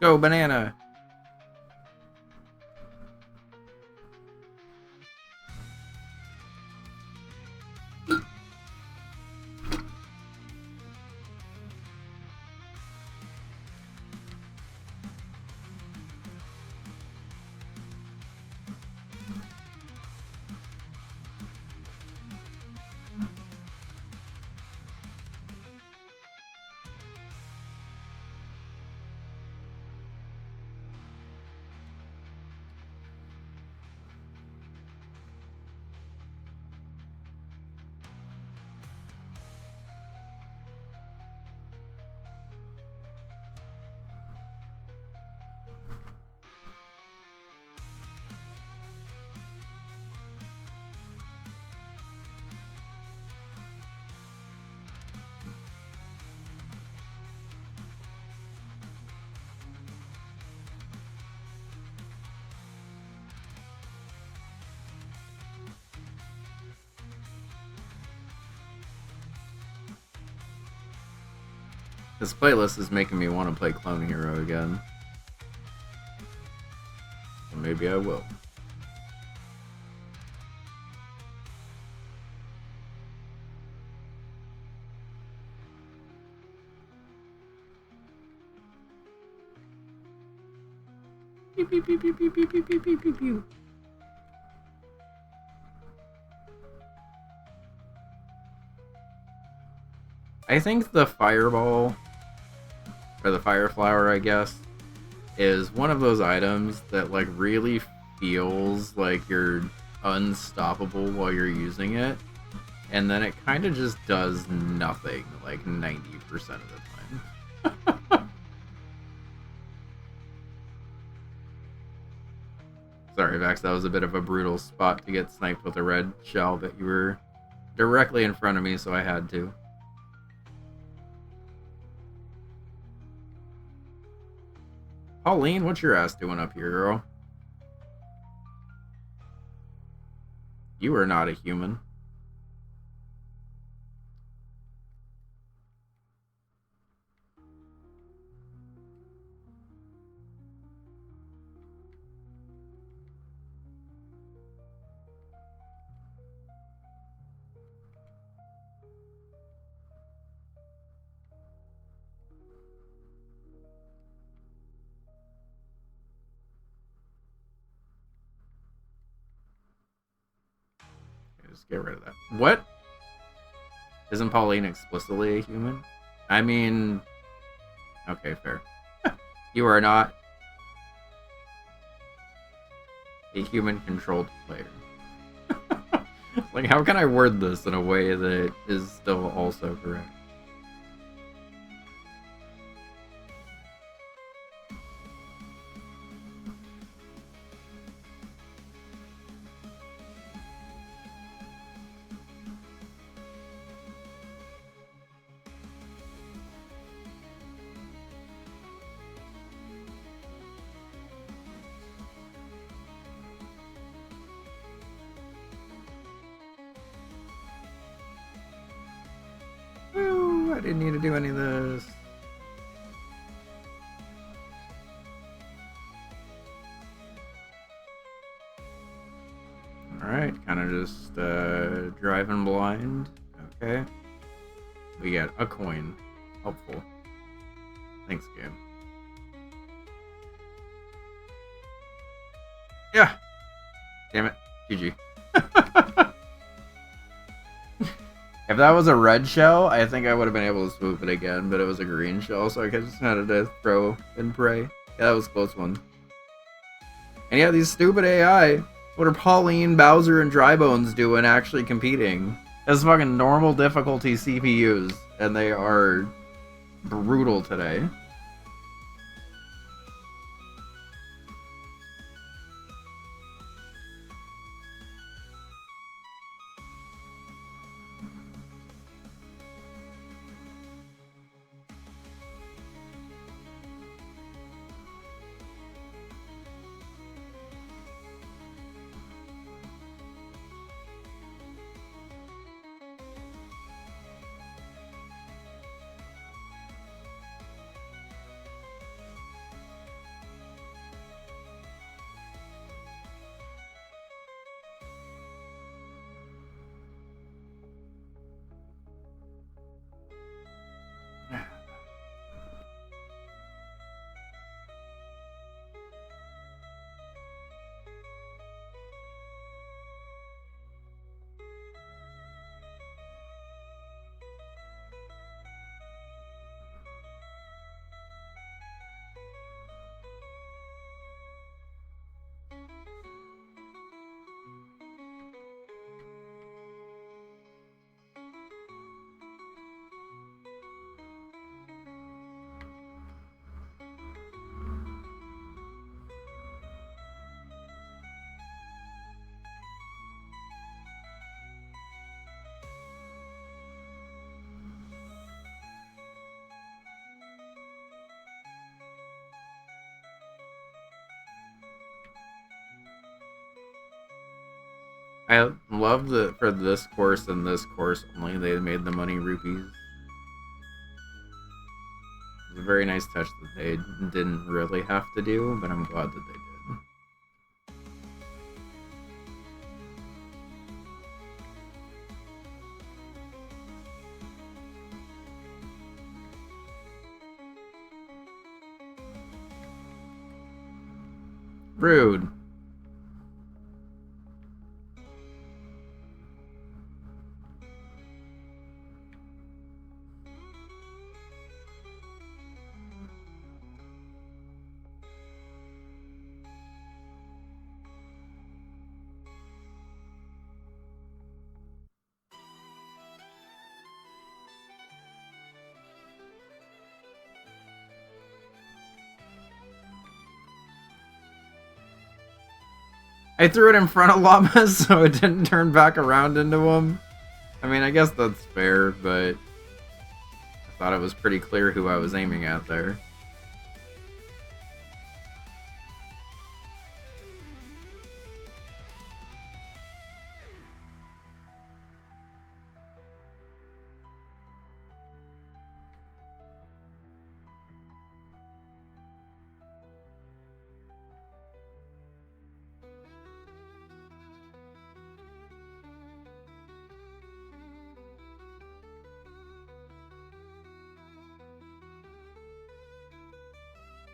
Go banana! This playlist is making me want to play Clone Hero again. So maybe I will. Pew, pew, pew, pew, pew, pew, pew, pew, pew, pew, pew. I think the fireball, or the fire flower, I guess, is one of those items that like really feels like you're unstoppable while you're using it, and then it kind of just does nothing like 90% of the time. Sorry, Vax, that was a bit of a brutal spot to get sniped with a red shell, but you were directly in front of me, so I had to. Pauline, what's your ass doing up here, girl? You are not a human. Just get rid of that. What? Isn't Pauline explicitly a human? I mean... Okay, fair. You are not a human-controlled player. Like, how can I word this in a way that is still also correct? Woo, I didn't need to do any of this. Alright, kind of just driving blind. Okay. We get a coin. Helpful. Thanks, game. Yeah. Damn it. GG. If that was a red shell, I think I would have been able to swoop it again, but it was a green shell, so I just had to throw and pray. Yeah, that was a close one. And yeah, these stupid AI. What are Pauline, Bowser, and Drybones doing actually competing? It's fucking normal difficulty CPUs, and they are brutal today. I love that for this course and this course only, they made the money rupees. It was a very nice touch that they didn't really have to do, but I'm glad that they did. Rude. I threw it in front of llamas so it didn't turn back around into them. I mean, I guess that's fair, but I thought it was pretty clear who I was aiming at there.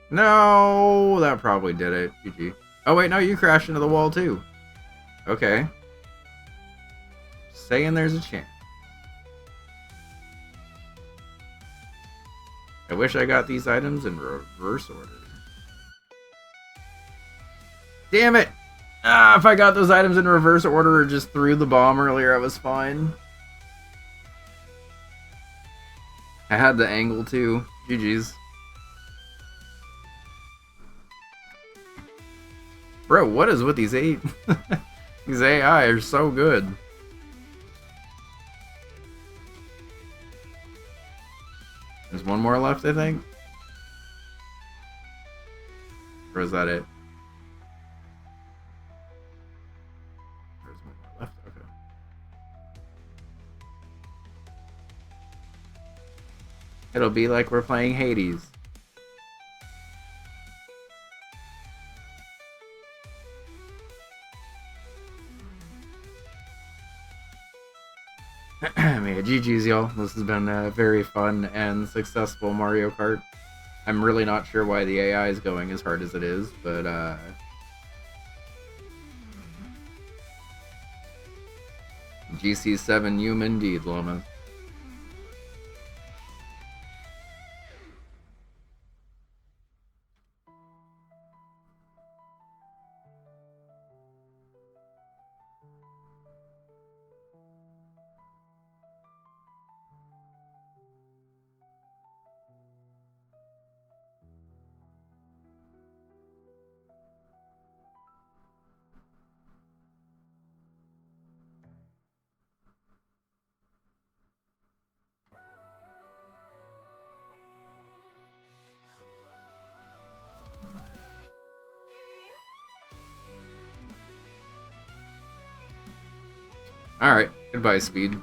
No, that probably did it. GG. Oh wait, no, you crashed into the wall too. Okay. Saying there's a chance. I wish I got these items in reverse order. Damn it! Ah, if I got those items in reverse order or just threw the bomb earlier, I was fine. I had the angle too. GG's. Bro, what is with these these AI are so good. There's one more left, I think. Or is that it? There's one more left. Okay. It'll be like we're playing Hades. Yeah, GG's, y'all. This has been a very fun and successful Mario Kart. I'm really not sure why the AI is going as hard as it is, but GC7 you indeed, Loma. Alright, goodbye, Speed.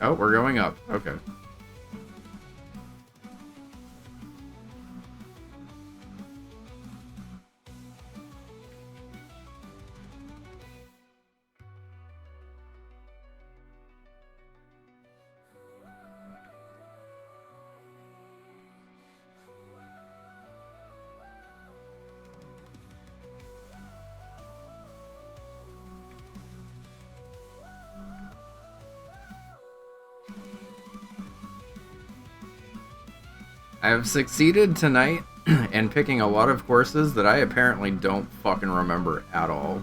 Oh, we're going up. Okay. I have succeeded tonight in picking a lot of courses that I apparently don't fucking remember at all.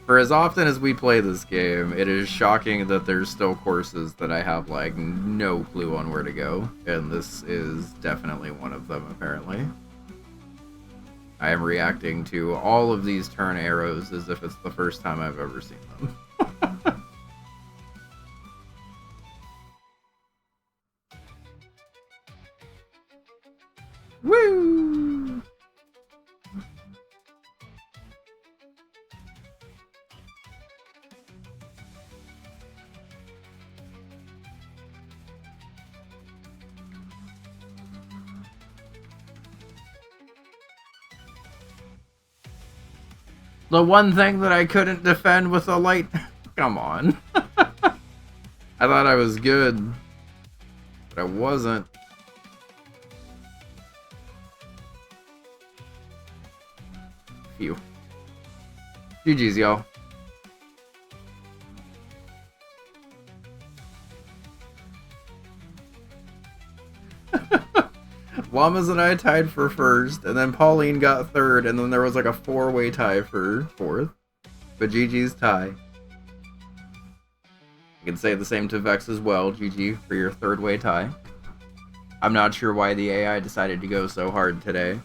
For as often as we play this game, it is shocking that there's still courses that I have, like, no clue on where to go. And this is definitely one of them, apparently. I am reacting to all of these turn arrows as if it's the first time I've ever seen them. Woo! The one thing that I couldn't defend with a light... Come on. I thought I was good, but I wasn't. Phew. GG's, y'all. Llamas and I tied for first, and then Pauline got third, and then there was like a four-way tie for fourth. But GG's tie. You can say the same to Vex as well, GG, for your third-way tie. I'm not sure why the AI decided to go so hard today.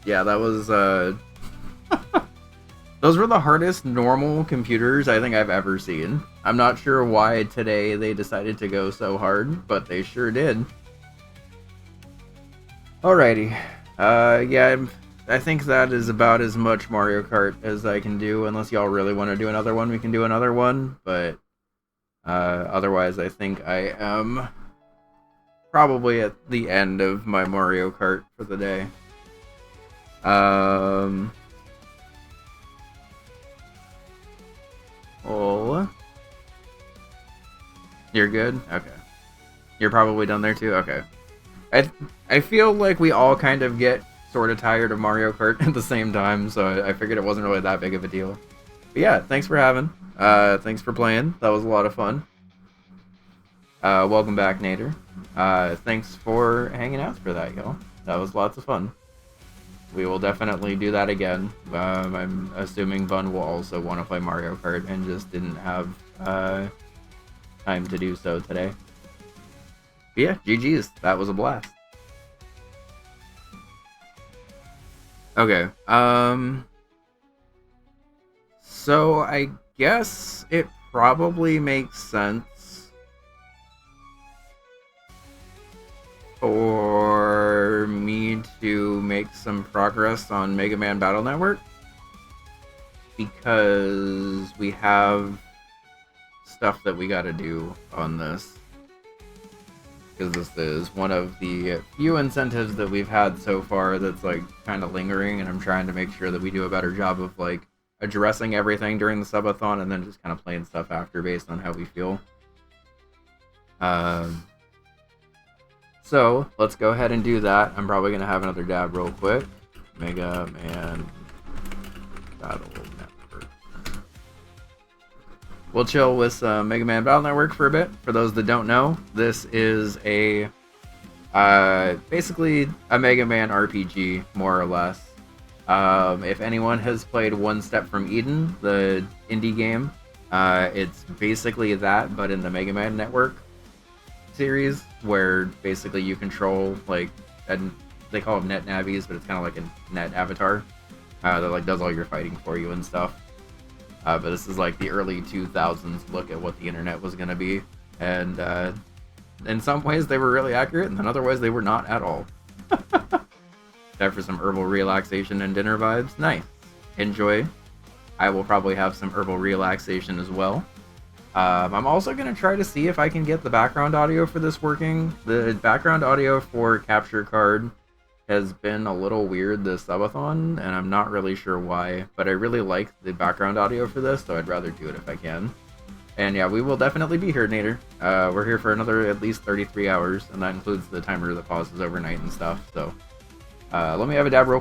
Yeah, that was, those were the hardest normal computers I think I've ever seen. I'm not sure why today they decided to go so hard, but they sure did. Alrighty. Yeah, I think that is about as much Mario Kart as I can do. Unless y'all really want to do another one, we can do another one. But otherwise, I think I am probably at the end of my Mario Kart for the day. Oh. You're good? Okay. You're probably done there too? Okay. I feel like we all kind of get sort of tired of Mario Kart at the same time, so I figured it wasn't really that big of a deal. But yeah, thanks for having. Thanks for playing. That was a lot of fun. Welcome back, Nader. Thanks for hanging out for that, y'all. That was lots of fun. We will definitely do that again. I'm assuming Bun will also want to play Mario Kart and just didn't have time to do so today. But yeah, GG's. That was a blast. Okay, so I guess it probably makes sense for me to make some progress on Mega Man Battle Network, because we have stuff that we gotta do on this. Because this is one of the few incentives that we've had so far that's like kind of lingering, and I'm trying to make sure that we do a better job of like addressing everything during the subathon and then just kind of playing stuff after based on how we feel. So let's go ahead and do that. I'm probably gonna have another dab real quick. Mega Man Battle Network. We'll chill with Mega Man Battle Network for a bit. For those that don't know, this is a basically a Mega Man RPG, more or less. If anyone has played One Step from Eden, the indie game, it's basically that, but in the Mega Man Network series, where basically you control, like, and they call them net navies, but it's kind of like a net avatar that like does all your fighting for you and stuff. But this is like the early 2000s look at what the internet was going to be, and in some ways they were really accurate, and in other ways they were not at all. Time for some herbal relaxation and dinner vibes. Nice. Enjoy. I will probably have some herbal relaxation as well. I'm also going to try to see if I can get the background audio for this working. The background audio for Capture Card has been a little weird this subathon, and I'm not really sure why, but I really like the background audio for this, so I'd rather do it if I can. And yeah, we will definitely be here, Nader. We're here for another at least 33 hours, and that includes the timer that pauses overnight and stuff, so let me have a dab real quick.